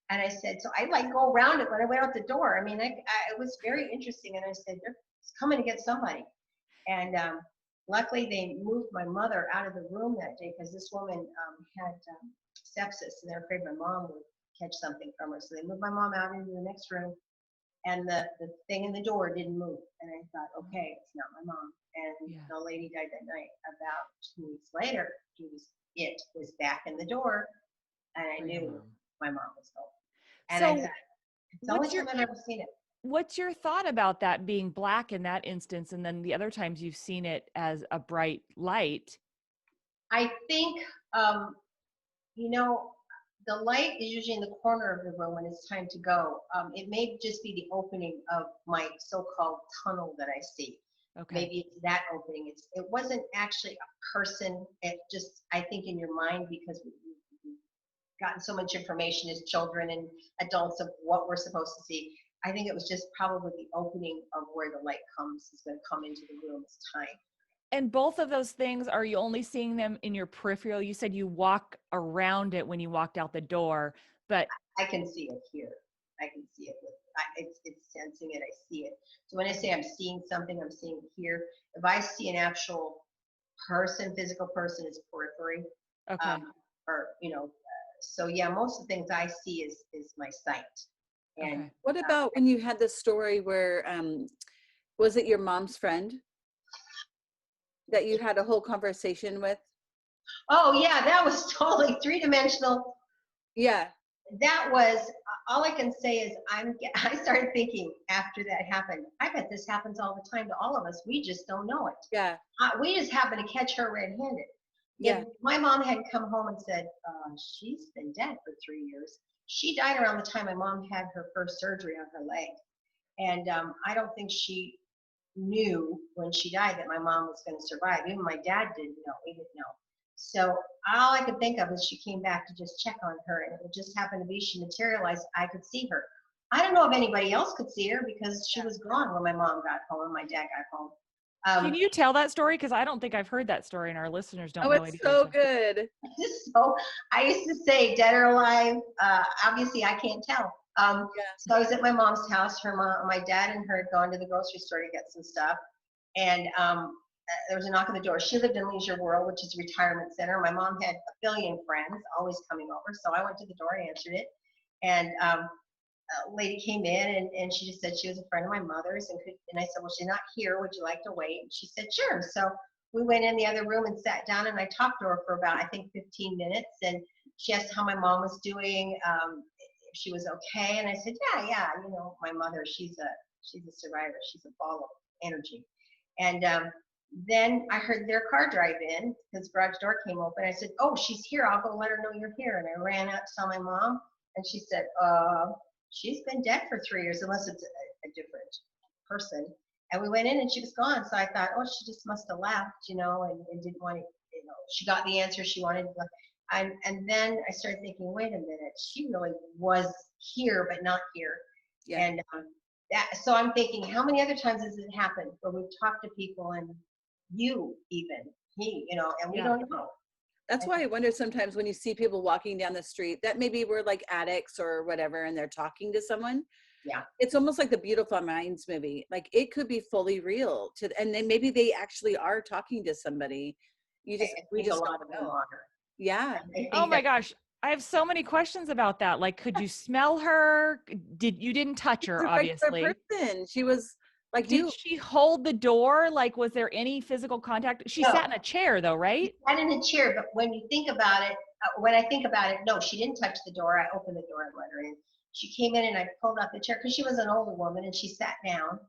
D: And I said, so I like go around it when I went out the door. I mean, it was very interesting. And I said, they're coming to get somebody. And luckily they moved my mother out of the room that day because this woman had sepsis, and they're afraid my mom would catch something from her. So they moved my mom out into the next room, and the thing in the door didn't move. And I thought, okay, it's not my mom. And the lady died that night. About 2 weeks later, it was back in the door, and I knew my mom was home. And
A: So
D: I said, it's the only time I've ever seen it.
A: What's your thought about that being black in that instance, and then the other times you've seen it as a bright light?
D: I think, the light is usually in the corner of the room when it's time to go. It may just be the opening of my so-called tunnel that I see.
A: Okay.
D: Maybe it's that opening. It wasn't actually a person. It just, I think in your mind, because we've gotten so much information as children and adults of what we're supposed to see, I think it was just probably the opening of where the light is going to come into the room as time.
A: And both of those things, are you only seeing them in your peripheral? You said you walk around it when you walked out the door, but
D: I can see it here. I can see it. It's sensing it. I see it. So when I say I'm seeing something, I'm seeing it here. If I see an actual person, physical person, it's periphery.
A: okay.
D: So yeah, most of the things I see is my sight. And
A: Okay.
B: What about when you had the story where, was it your mom's friend that you had a whole conversation with?
D: oh yeah, that was totally three-dimensional.
B: Yeah.
D: That was, all I can say is I started thinking after that happened, I bet this happens all the time to all of us. We just don't know it.
B: Yeah.
D: We just happen to catch her red-handed.
B: Yeah.
D: If my mom had come home and said, she's been dead for 3 years. She died around the time my mom had her first surgery on her leg. And I don't think she knew when she died that my mom was going to survive. Even my dad didn't know. We didn't know. So all I could think of is she came back to just check on her, and it just happened to be she materialized. I could see her. I don't know if anybody else could see her because she was gone when my mom got home and my dad got home.
A: Can you tell that story? Because I don't think I've heard that story, and our listeners don't know it.
B: It's so good.
D: So I used to say dead or alive. Obviously, I can't tell. So I was at my mom's house. My dad and her had gone to the grocery store to get some stuff, and there was a knock on the door. She lived in Leisure World, which is a retirement center. My mom had a billion friends always coming over, so I went to the door and answered it, and a lady came in, and she just said she was a friend of my mother's, and I said, well, she's not here. Would you like to wait? And she said, sure. So we went in the other room and sat down, and I talked to her for about, I think, 15 minutes, and she asked how my mom was doing, if she was okay, and I said, yeah, my mother, she's a survivor. She's a ball of energy. And then I heard their car drive in, his garage door came open. I said, oh, she's here. I'll go let her know you're here. And I ran out to tell my mom, and she said, she's been dead for 3 years, unless it's a different person. And we went in and she was gone. So I thought, oh, she just must have left, and didn't want to, she got the answer she wanted. And then I started thinking, wait a minute, she really was here, but not here. Yeah. And so I'm thinking, how many other times has it happened where we've talked to people and you even, he, and we don't know.
B: That's why I wonder sometimes when you see people walking down the street that maybe we're like addicts or whatever, and they're talking to someone.
D: Yeah.
B: It's almost like the Beautiful Minds movie. Like it could be fully real and then maybe they actually are talking to somebody. We just don't know. Yeah.
A: Oh my gosh. I have so many questions about that. Like, could you smell her? You didn't touch her, obviously.
B: Person. She was like,
A: did she hold the door? Like, was there any physical contact? She sat in a chair though, right?
D: She sat in a chair, but when you think about it, no, she didn't touch the door. I opened the door and let her in. she came in and I pulled out the chair because she was an older woman and she sat down.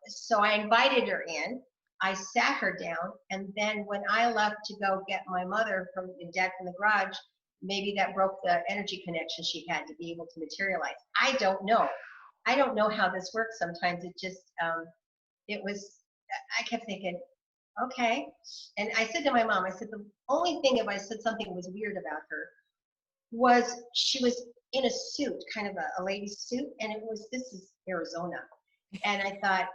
D: So I invited her in. I sat her down, and then when I left to go get my mother and dad from the garage, maybe that broke the energy connection she had to be able to materialize. I don't know. I don't know how this works. Sometimes it just, I kept thinking, okay. And I said to my mom, I said, the only thing if I said something was weird about her was she was in a suit, kind of a lady's suit, and this is Arizona. And I thought,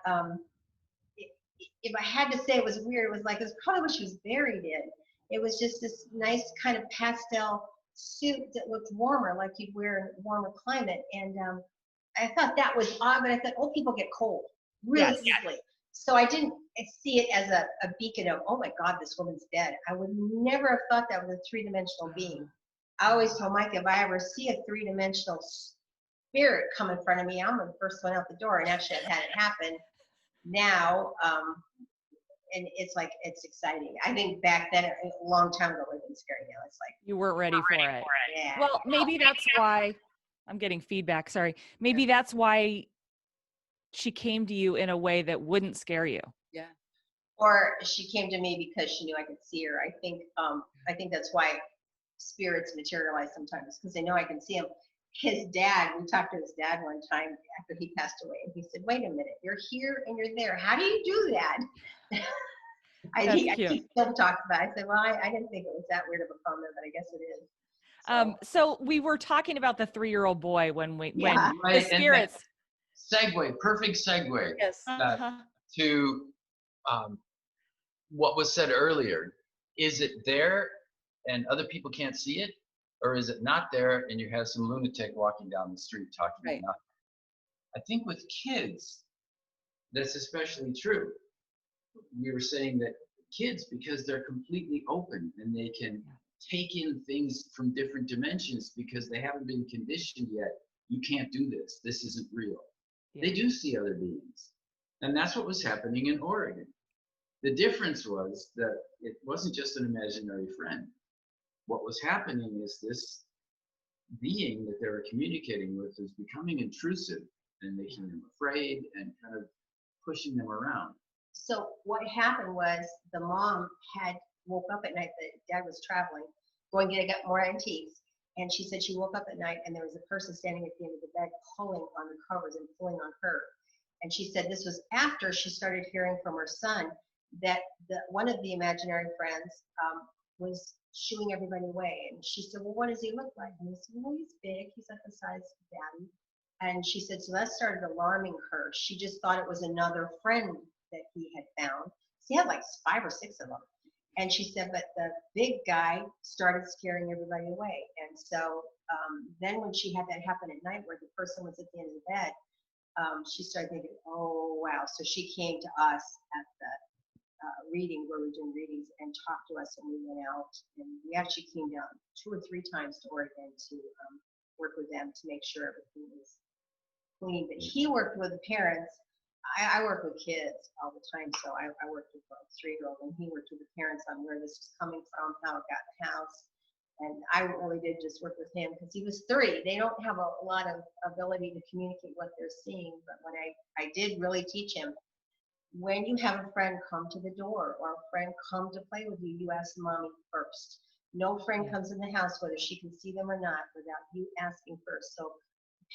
D: if I had to say it was weird, it was probably what she was buried in. It was just this nice kind of pastel suit that looked warmer, like you'd wear in a warmer climate. And I thought that was odd, but I thought old people get cold really easily. So I didn't see it as a beacon of, oh my God, this woman's dead. I would never have thought that was a three-dimensional being. I always told Mike, if I ever see a three-dimensional spirit come in front of me, I'm the first one out the door. And actually I've had it happen now. And it's exciting. I think back then, a long time ago, it would have been scary. Now it's like
A: You weren't ready for it.
D: Yeah.
A: Well, maybe that's why I'm getting feedback. Sorry. Maybe that's why she came to you in a way that wouldn't scare you.
B: Yeah.
D: Or she came to me because she knew I could see her. I think that's why spirits materialize sometimes, because they know I can see them. His dad, we talked to his dad one time after he passed away, and he said, wait a minute, you're here and you're there. How do you do that? I still talked about it. I said, well, I didn't think it was that weird of a comment, but I guess it is.
A: So we were talking about the 3-year-old boy when
C: Right,
A: the spirits.
C: Perfect segue.
B: Yes.
G: To what was said earlier. Is it there and other people can't see it? Or is it not there and you have some lunatic walking down the street talking about nothing? I think with kids, that's especially true. We were saying that kids, because they're completely open and they can take in things from different dimensions because they haven't been conditioned yet. You can't do this. This isn't real. Yeah. They do see other beings. And that's what was happening in Oregon. The difference was that it wasn't just an imaginary friend. What was happening is this being that they were communicating with was becoming intrusive and making them afraid and kind of pushing them around.
D: So what happened was the mom had woke up at night. The dad was traveling, going to get more antiques. And she said she woke up at night and there was a person standing at the end of the bed pulling on the covers and pulling on her. And she said this was after she started hearing from her son that one of the imaginary friends was shooing everybody away. And she said, well, what does he look like? And he said, well, he's big. He's like the size of Daddy. And she said, so that started alarming her. She just thought it was another friend that he had found. So he had like 5 or 6 of them. And she said, but the big guy started scaring everybody away. And so then when she had that happen at night where the person was at the end of the bed, she started thinking, oh, wow. So she came to us at the reading where we're doing readings and talked to us, and we went out. And we actually came down 2 or 3 times to Oregon to work with them to make sure everything was clean. But he worked with the parents. I work with kids all the time, so I worked with a 3-year-old, and he worked with the parents on where this was coming from, how it got in the house. And I really did just work with him because he was 3. They don't have a lot of ability to communicate what they're seeing. But what I did really teach him, when you have a friend come to the door or a friend come to play with you, you ask mommy first. No friend comes in the house, whether she can see them or not, without you asking first. So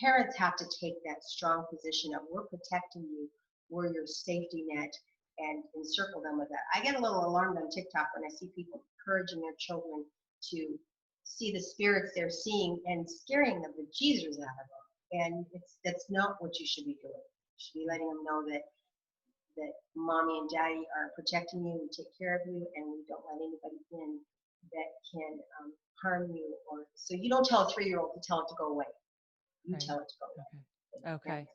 D: parents have to take that strong position of we're protecting you, we're your safety net, and encircle them with that. I get a little alarmed on TikTok when I see people encouraging their children to see the spirits they're seeing and scaring the bejesus out of them. And that's not what you should be doing. You should be letting them know that mommy and daddy are protecting you and take care of you, and we don't let anybody in that can harm you. Or so you don't tell a 3-year-old to tell it to go away. You tell it to go away.
A: Okay.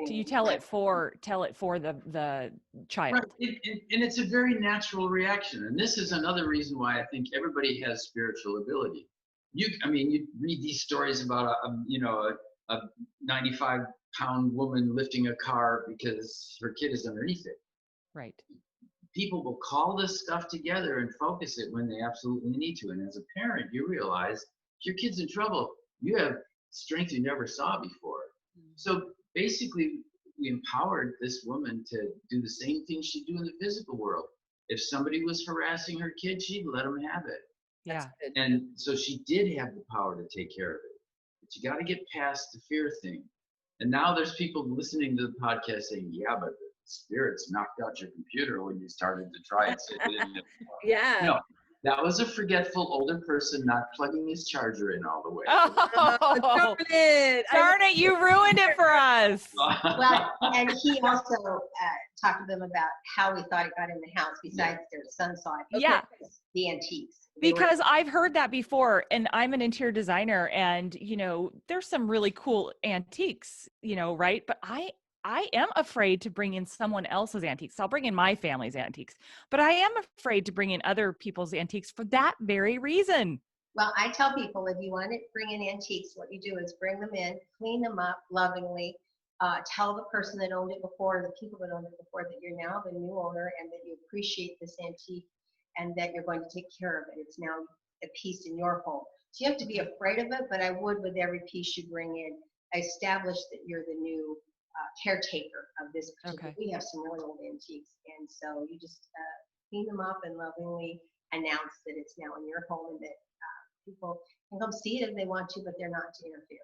A: So you tell it for the child.
C: Right. And it's a very natural reaction. And this is another reason why I think everybody has spiritual ability. You read these stories about a 95-pound woman lifting a car because her kid is underneath it.
A: Right.
C: People will call this stuff together and focus it when they absolutely need to. And as a parent, you realize if your kid's in trouble, you have strength you never saw before. So basically, we empowered this woman to do the same thing she'd do in the physical world. If somebody was harassing her kid, she'd let them have it.
A: Yeah.
C: And so she did have the power to take care of it. But you got to get past the fear thing. And now there's people listening to the podcast saying, yeah, but the spirits knocked out your computer when you started to try it. So
B: Yeah.
C: No, that was a forgetful older person not plugging his charger in all the way.
A: Oh, darn it, you ruined it for us.
D: Well, and he also talked to them about how he thought it got in the house, besides their son saw it.
A: Yeah.
D: The antiques.
A: Because I've heard that before, and I'm an interior designer, and, you know, there's some really cool antiques, you know, right? But I am afraid to bring in someone else's antiques. I'll bring in my family's antiques, but I am afraid to bring in other people's antiques for that very reason.
D: Well, I tell people, if you want to bring in antiques, what you do is bring them in, clean them up lovingly, tell the person that owned it before, the people that owned it before, that you're now the new owner and that you appreciate this antique and that you're going to take care of it. It's now a piece in your home. So you have to be afraid of it, but I would, with every piece you bring in, establish that you're the new caretaker of this particular. Okay. We have some really old antiques, and so you just clean them up and lovingly announce that it's now in your home and that people can come see it if they want to, but they're not to interfere.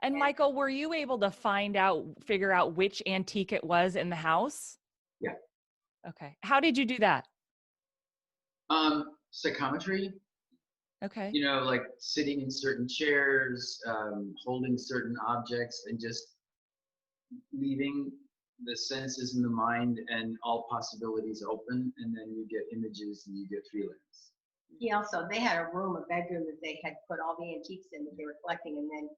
A: And Michael, were you able to figure out which antique it was in the house?
C: Yeah.
A: Okay. How did you do that?
C: Psychometry.
A: Okay.
C: You know, like sitting in certain chairs, holding certain objects, and just leaving the senses and the mind and all possibilities open, and then you get images and you get feelings.
D: They had a bedroom that they had put all the antiques in that they were collecting, and then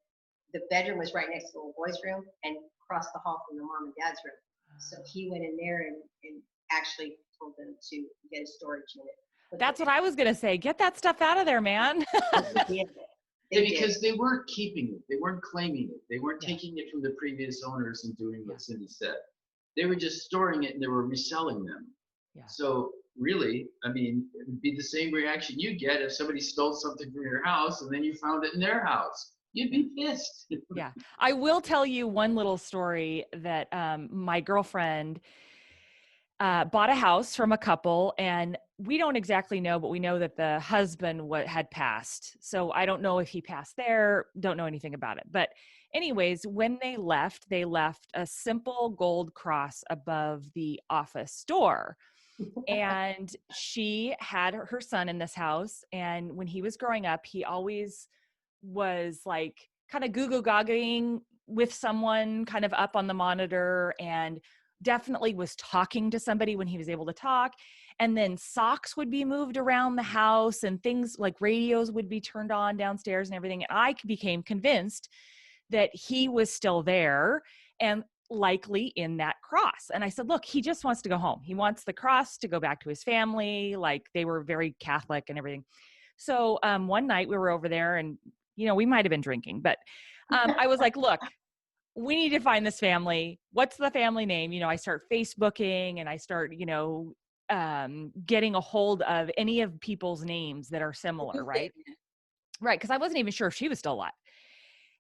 D: the bedroom was right next to the little boy's room and across the hall from the mom and dad's room. So he went in there and actually told them to get a storage unit.
A: That's what I was going to say. Get that stuff out of there, man.
C: Because they weren't keeping it. They weren't claiming it. They weren't taking it from the previous owners and doing what Cindy said. They were just storing it and they were reselling them. Yeah. So really, I mean, it would be the same reaction you get if somebody stole something from your house and then you found it in their house. You'd be pissed.
A: Yeah. I will tell you one little story that my girlfriend bought a house from a couple, and we don't exactly know, but we know that the husband had passed. So I don't know if he passed there, don't know anything about it. But anyways, when they left a simple gold cross above the office door. And she had her son in this house. And when he was growing up, he always was like kind of goo-goo-gagging with someone kind of up on the monitor, and definitely was talking to somebody when he was able to talk. And then socks would be moved around the house and things like radios would be turned on downstairs and everything. And I became convinced that he was still there and likely in that cross. And I said, look, he just wants to go home. He wants the cross to go back to his family. Like, they were very Catholic and everything. So one night we were over there and, you know, we might've been drinking, but I was like, look, we need to find this family. What's the family name? You know, I start Facebooking and I start, you know, getting a hold of any of people's names that are similar, right? Right. Because I wasn't even sure if she was still alive.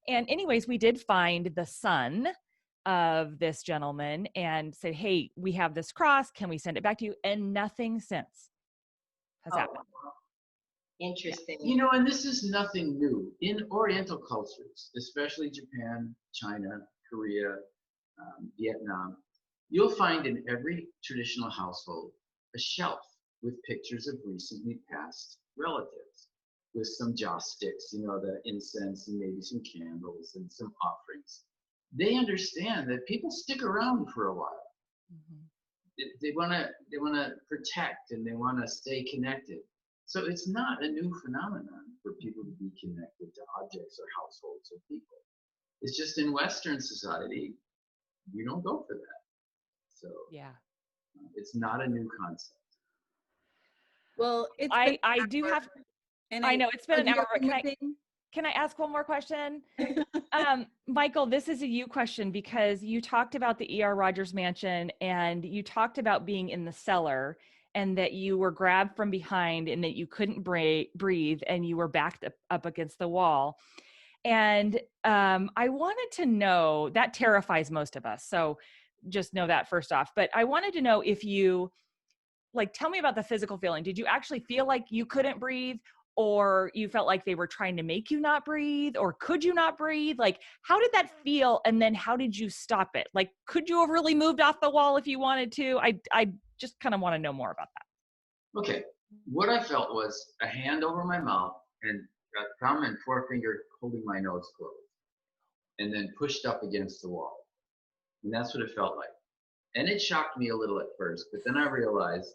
A: And anyways, we did find the son of this gentleman and said, hey, we have this cross. Can we send it back to you? And nothing since has happened.
D: Wow. Interesting.
C: You know, and this is nothing new. In Oriental cultures, especially Japan, China, Korea, Vietnam, you'll find in every traditional household a shelf with pictures of recently passed relatives with some joss sticks, you know, the incense and maybe some candles and some offerings. They understand that people stick around for a while. Mm-hmm. They want to protect and they want to stay connected. So it's not a new phenomenon for people to be connected to objects or households or people. It's just in Western society, we don't go for that. So yeah, it's not a new concept.
B: Well,
A: I do have, and I know it's been an hour, but can I ask one more question? Michael, this is a you question because you talked about the E.R. Rogers mansion and you talked about being in the cellar and that you were grabbed from behind and that you couldn't breathe and you were backed up against the wall. And I wanted to know, that terrifies most of us. So just know that first off. But I wanted to know if you, like, tell me about the physical feeling. Did you actually feel like you couldn't breathe, or you felt like they were trying to make you not breathe, or could you not breathe? Like, how did that feel? And then how did you stop it? Like, could you have really moved off the wall if you wanted to? I just kind of want to know more about that.
G: Okay. What I felt was a hand over my mouth and a thumb and forefinger holding my nose closed, and then pushed up against the wall. And that's what it felt like. And it shocked me a little at first, but then I realized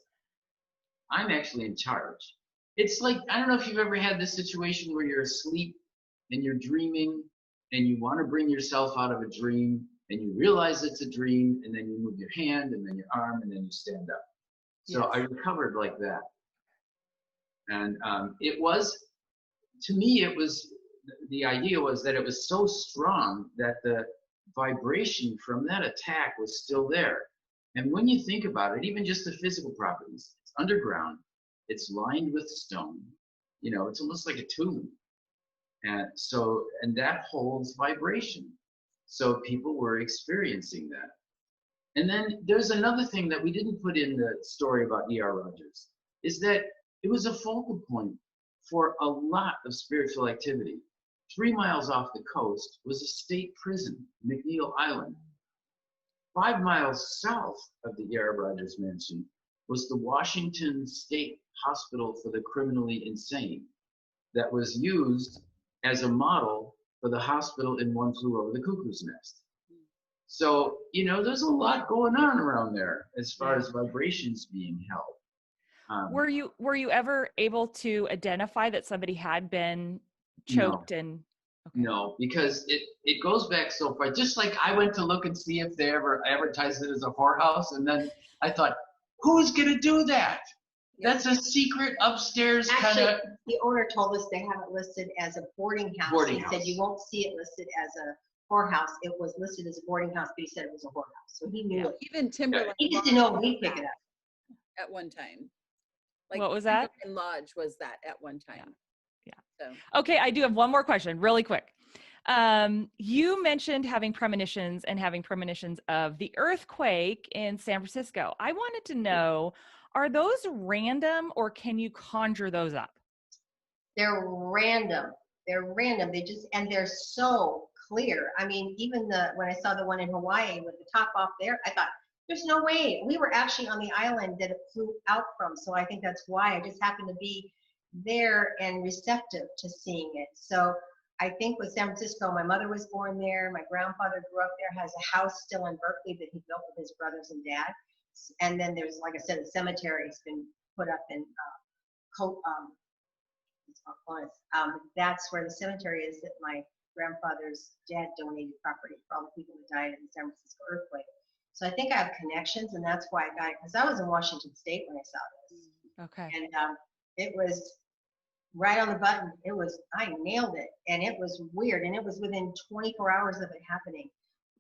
G: I'm actually in charge. It's like, I don't know if you've ever had this situation where you're asleep and you're dreaming and you want to bring yourself out of a dream and you realize it's a dream, and then you move your hand and then your arm and then you stand up. So
A: Yes.
G: I recovered like that. And it was, to me, it was, the idea was that it was so strong that the vibration from that attack was still there. And when you think about it, even just the physical properties, it's underground, it's lined with stone, you know, it's almost like a tomb. And so, and that holds vibration. So people were experiencing that. And then there's another thing that we didn't put in the story about E.R. Rogers, is that it was a focal point for a lot of spiritual activity. 3 miles off the coast was a state prison, McNeil Island. 5 miles south of the E.R. Rogers Mansion was the Washington State Hospital for the Criminally Insane that was used as a model for the hospital in One Flew Over the Cuckoo's Nest. So, you know, there's a lot going on around there as far as vibrations being held.
A: Were you ever able to identify that somebody had been choked? And okay.
G: No, because it goes back so far. Just like I went to look and see if they ever advertised it as a whorehouse, and then I thought, who's gonna do that? That's a secret upstairs kind of.
D: The owner told us they have it listed as a boarding house. He said you won't see it listed as a whorehouse. It was listed as a boarding house, but he said it was a whorehouse. So he knew it.
B: Even Timberline.
D: He just didn't know when we pick it up.
B: At one time.
A: What was that?
B: Timberline Lodge was that at one time.
A: Yeah.
B: So.
A: Okay, I do have one more question, really quick. You mentioned having premonitions and having premonitions of the earthquake in San Francisco. I wanted to know, are those random, or can you conjure those up?
D: They're random. They're random. They're so clear. I mean, even when I saw the one in Hawaii with the top off there, I thought, there's no way. We were actually on the island that it flew out from. So I think that's why I just happened to be there and receptive to seeing it. So I think with San Francisco, my mother was born there. My grandfather grew up there, has a house still in Berkeley that he built with his brothers and dad. And then there's, like I said, a cemetery has been put up in that's where the cemetery is that my grandfather's dad donated property for all the people that died in the San Francisco earthquake. So I think I have connections, and that's why I got it, because I was in Washington State when I saw this.
A: Okay.
D: And it was right on the button. I nailed it, and it was weird, and it was within 24 hours of it happening.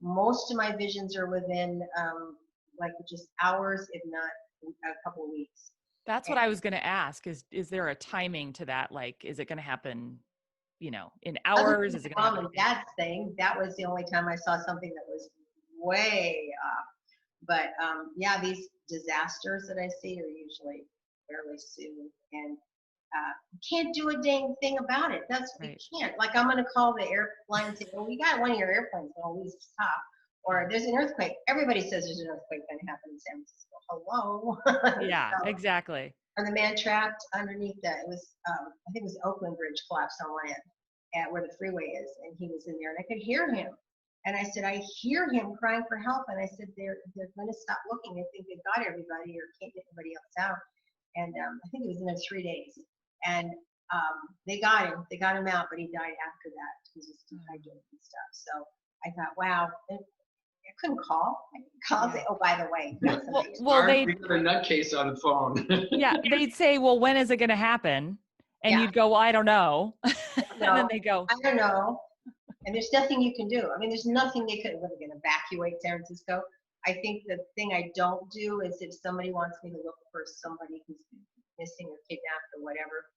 D: Most of my visions are within like just hours, if not a couple of weeks.
A: That's what I was going to ask. Is there a timing to that? Like, is it going to happen, you know, in hours? Is it going to happen?
D: That thing, that was the only time I saw something that was way off. But yeah, these disasters that I see are usually fairly soon, and can't do a dang thing about it. That's right. You can't. Like, I'm going to call the airline and say, well, we got one of your airplanes going to stop, or there's an earthquake. Everybody says there's an earthquake going to happen in San Francisco. Hello.
A: Yeah,
D: so,
A: exactly.
D: Or the man trapped underneath I think it was Oakland Bridge collapsed on one end at where the freeway is, and he was in there, and I could hear him. And I said, I hear him crying for help. And I said, they're going to stop looking. I think they've got everybody or can't get anybody else out. And I think it was in there 3 days. And they got him. They got him out, but he died after that because he was dehydrated and stuff. So I thought, wow. I couldn't call. I could call and say, oh, by the way.
A: Well, they
G: got a nutcase on the phone.
A: Yeah, they'd say, well, when is it going to happen? And you'd go, well, I don't know. And then they go,
D: I don't know. And there's nothing you can do. I mean, there's nothing they could. What, are they going to evacuate San Francisco? I think the thing I don't do is if somebody wants me to look for somebody who's missing or kidnapped or whatever,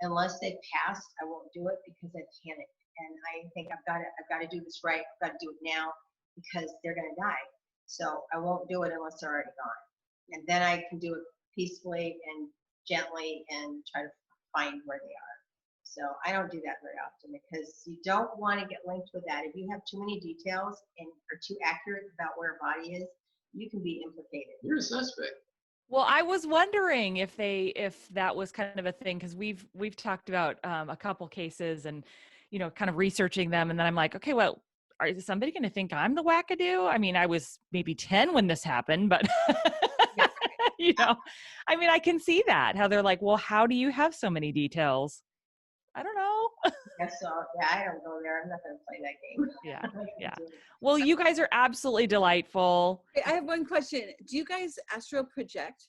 D: unless they passed, I won't do it because I panic. and I think I've got to do this right. I've got to do it now because they're going to die. So I won't do it unless they're already gone. And then I can do it peacefully and gently and try to find where they are. So I don't do that very often because you don't want to get linked with that. If you have too many details and are too accurate about where a body is, you can be implicated.
C: You're a suspect.
A: Well, I was wondering if that was kind of a thing, because we've talked about a couple cases and, kind of researching them. And then I'm like, okay, well, is somebody going to think I'm the wackadoo? I mean, I was maybe 10 when this happened, but I mean, I can see that, how they're like, well, how do you have so many details? I don't know.
D: I don't go there. I'm not going to play that game.
A: Yeah. Well, you guys are absolutely delightful.
B: I have one question. Do you guys astral project?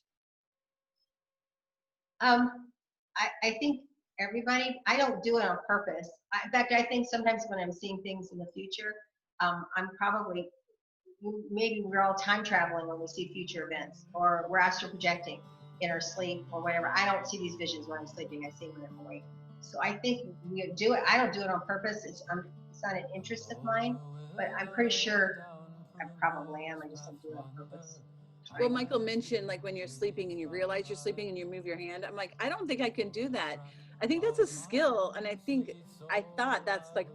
D: I think everybody, I don't do it on purpose. In fact, I think sometimes when I'm seeing things in the future, I'm probably, maybe we're all time traveling when we see future events, or we're astral projecting in our sleep or whatever. I don't see these visions when I'm sleeping. I see them when I'm awake. So I think we do it. I don't do it on purpose. It's not an interest of mine, but I'm pretty sure I probably am. I just don't do it on purpose.
B: Well, Michael mentioned like when you're sleeping and you realize you're sleeping and you move your hand. I'm like, I don't think I can do that. I think that's a skill. And I thought that's like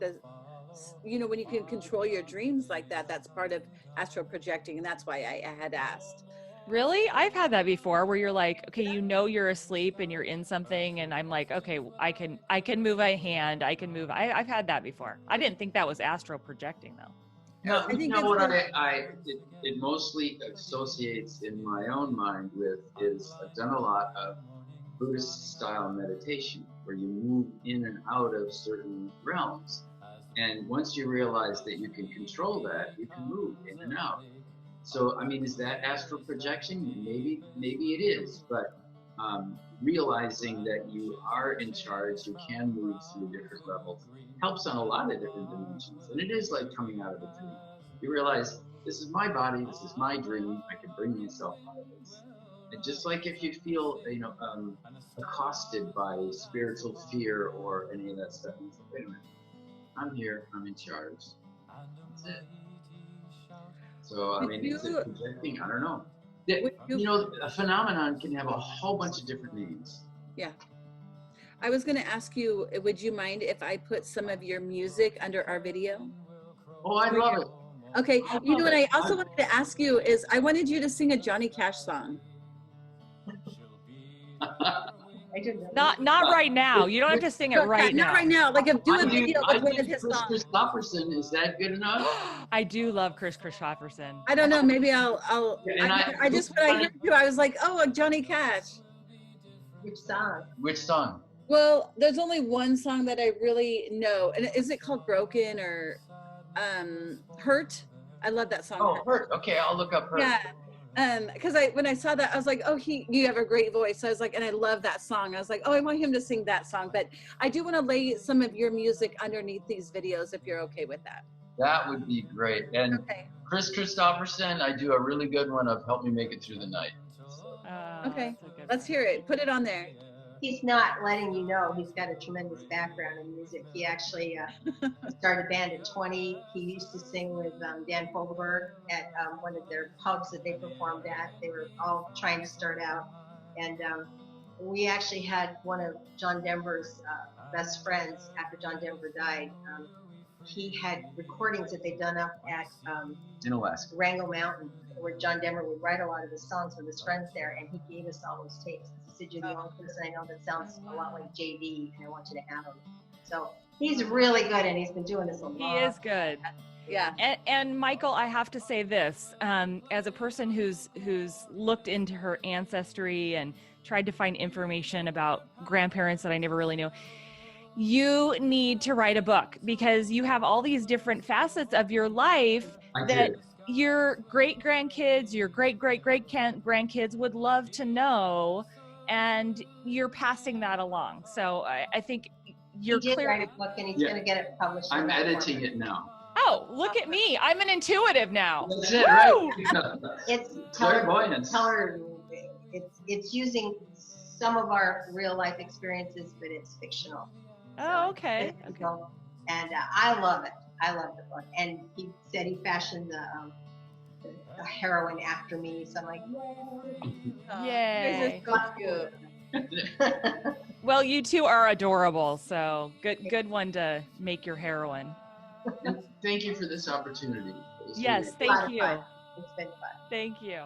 B: when you can control your dreams like that, that's part of astral projecting. And that's why I had asked.
A: Really? I've had that before where you're like, okay, you're asleep and you're in something. And I'm like, okay, I can move a hand. I can move. I've had that before. I didn't think that was astral projecting though.
C: No, it mostly associates in my own mind with is I've done a lot of Buddhist style meditation where you move in and out of certain realms. And once you realize that you can control that, you can move in and out. So, I mean, is that astral projection? Maybe it is, but realizing that you are in charge, you can move through different levels, helps on a lot of different dimensions. And it is like coming out of a dream. You realize, this is my body, this is my dream, I can bring myself out of this. And just like if you feel, accosted by spiritual fear or any of that stuff, you say, wait a minute, I'm here, I'm in charge. That's it. So, I mean, is it projecting? I don't know. A phenomenon can have a whole bunch of different names.
B: Yeah. I was going to ask you, would you mind if I put some of your music under our video?
C: Oh, I love it.
B: Okay. What I also wanted to ask you is I wanted you to sing a Johnny Cash song.
A: Not right now. You don't have to sing it right now.
B: Not right now. Like do a video with one of his songs.
C: Chris Christopherson, is that good enough?
A: I do love Chris Christopherson.
B: I don't know. Maybe I'll. When I heard you, I was like, oh, Johnny Cash.
D: Which song?
C: Which song?
B: Well, there's only one song that I really know, and is it called Broken or Hurt? I love that song.
C: Oh, Hurt. Okay, I'll look up Hurt.
B: Yeah. Because when I saw that, I was like, oh, you have a great voice. So I was like, and I love that song. I was like, oh, I want him to sing that song. But I do want to lay some of your music underneath these videos if you're okay with that.
C: That would be great. And okay. Chris Christopherson, I do a really good one of Help Me Make It Through the Night.
B: Okay, let's hear it. Put it on there.
D: He's not letting you know he's got a tremendous background in music. He actually started a band at 20. He used to sing with Dan Fogelberg at one of their pubs that they performed at. They were all trying to start out. And we actually had one of John Denver's best friends after John Denver died. He had recordings that they'd done up at
C: in Alaska,
D: Wrangell Mountain, where John Denver would write a lot of his songs with his friends there, and he gave us all those tapes. He said, "You're the only person I know that sounds a lot like JD, and I want you to have him." So he's really good, and he's been doing this a long time.
A: He is good.
B: Yeah.
A: And Michael, I have to say this, as a person who's looked into her ancestry and tried to find information about grandparents that I never really knew, you need to write a book because you have all these different facets of your life that your great-grandkids, your great-great-great-grandkids would love to know, and you're passing that along. So I think you're clear.
D: He did write a book, and he's going to get it published.
C: I'm editing it now.
A: Oh, look at me. I'm an intuitive now.
C: That's it, right?
D: It's
C: clairvoyance.
D: It's using some of our real life experiences, but it's fictional.
A: Oh, okay.
D: And I love it. I love the book. And he said he fashioned the heroine after me. So I'm like,
A: Yay.
B: This is so cute.
A: Well, you two are adorable. So good one to make your heroine.
C: And thank you for this opportunity.
A: Yes,
C: Really
A: thank you.
D: It's been fun.
A: Thank you.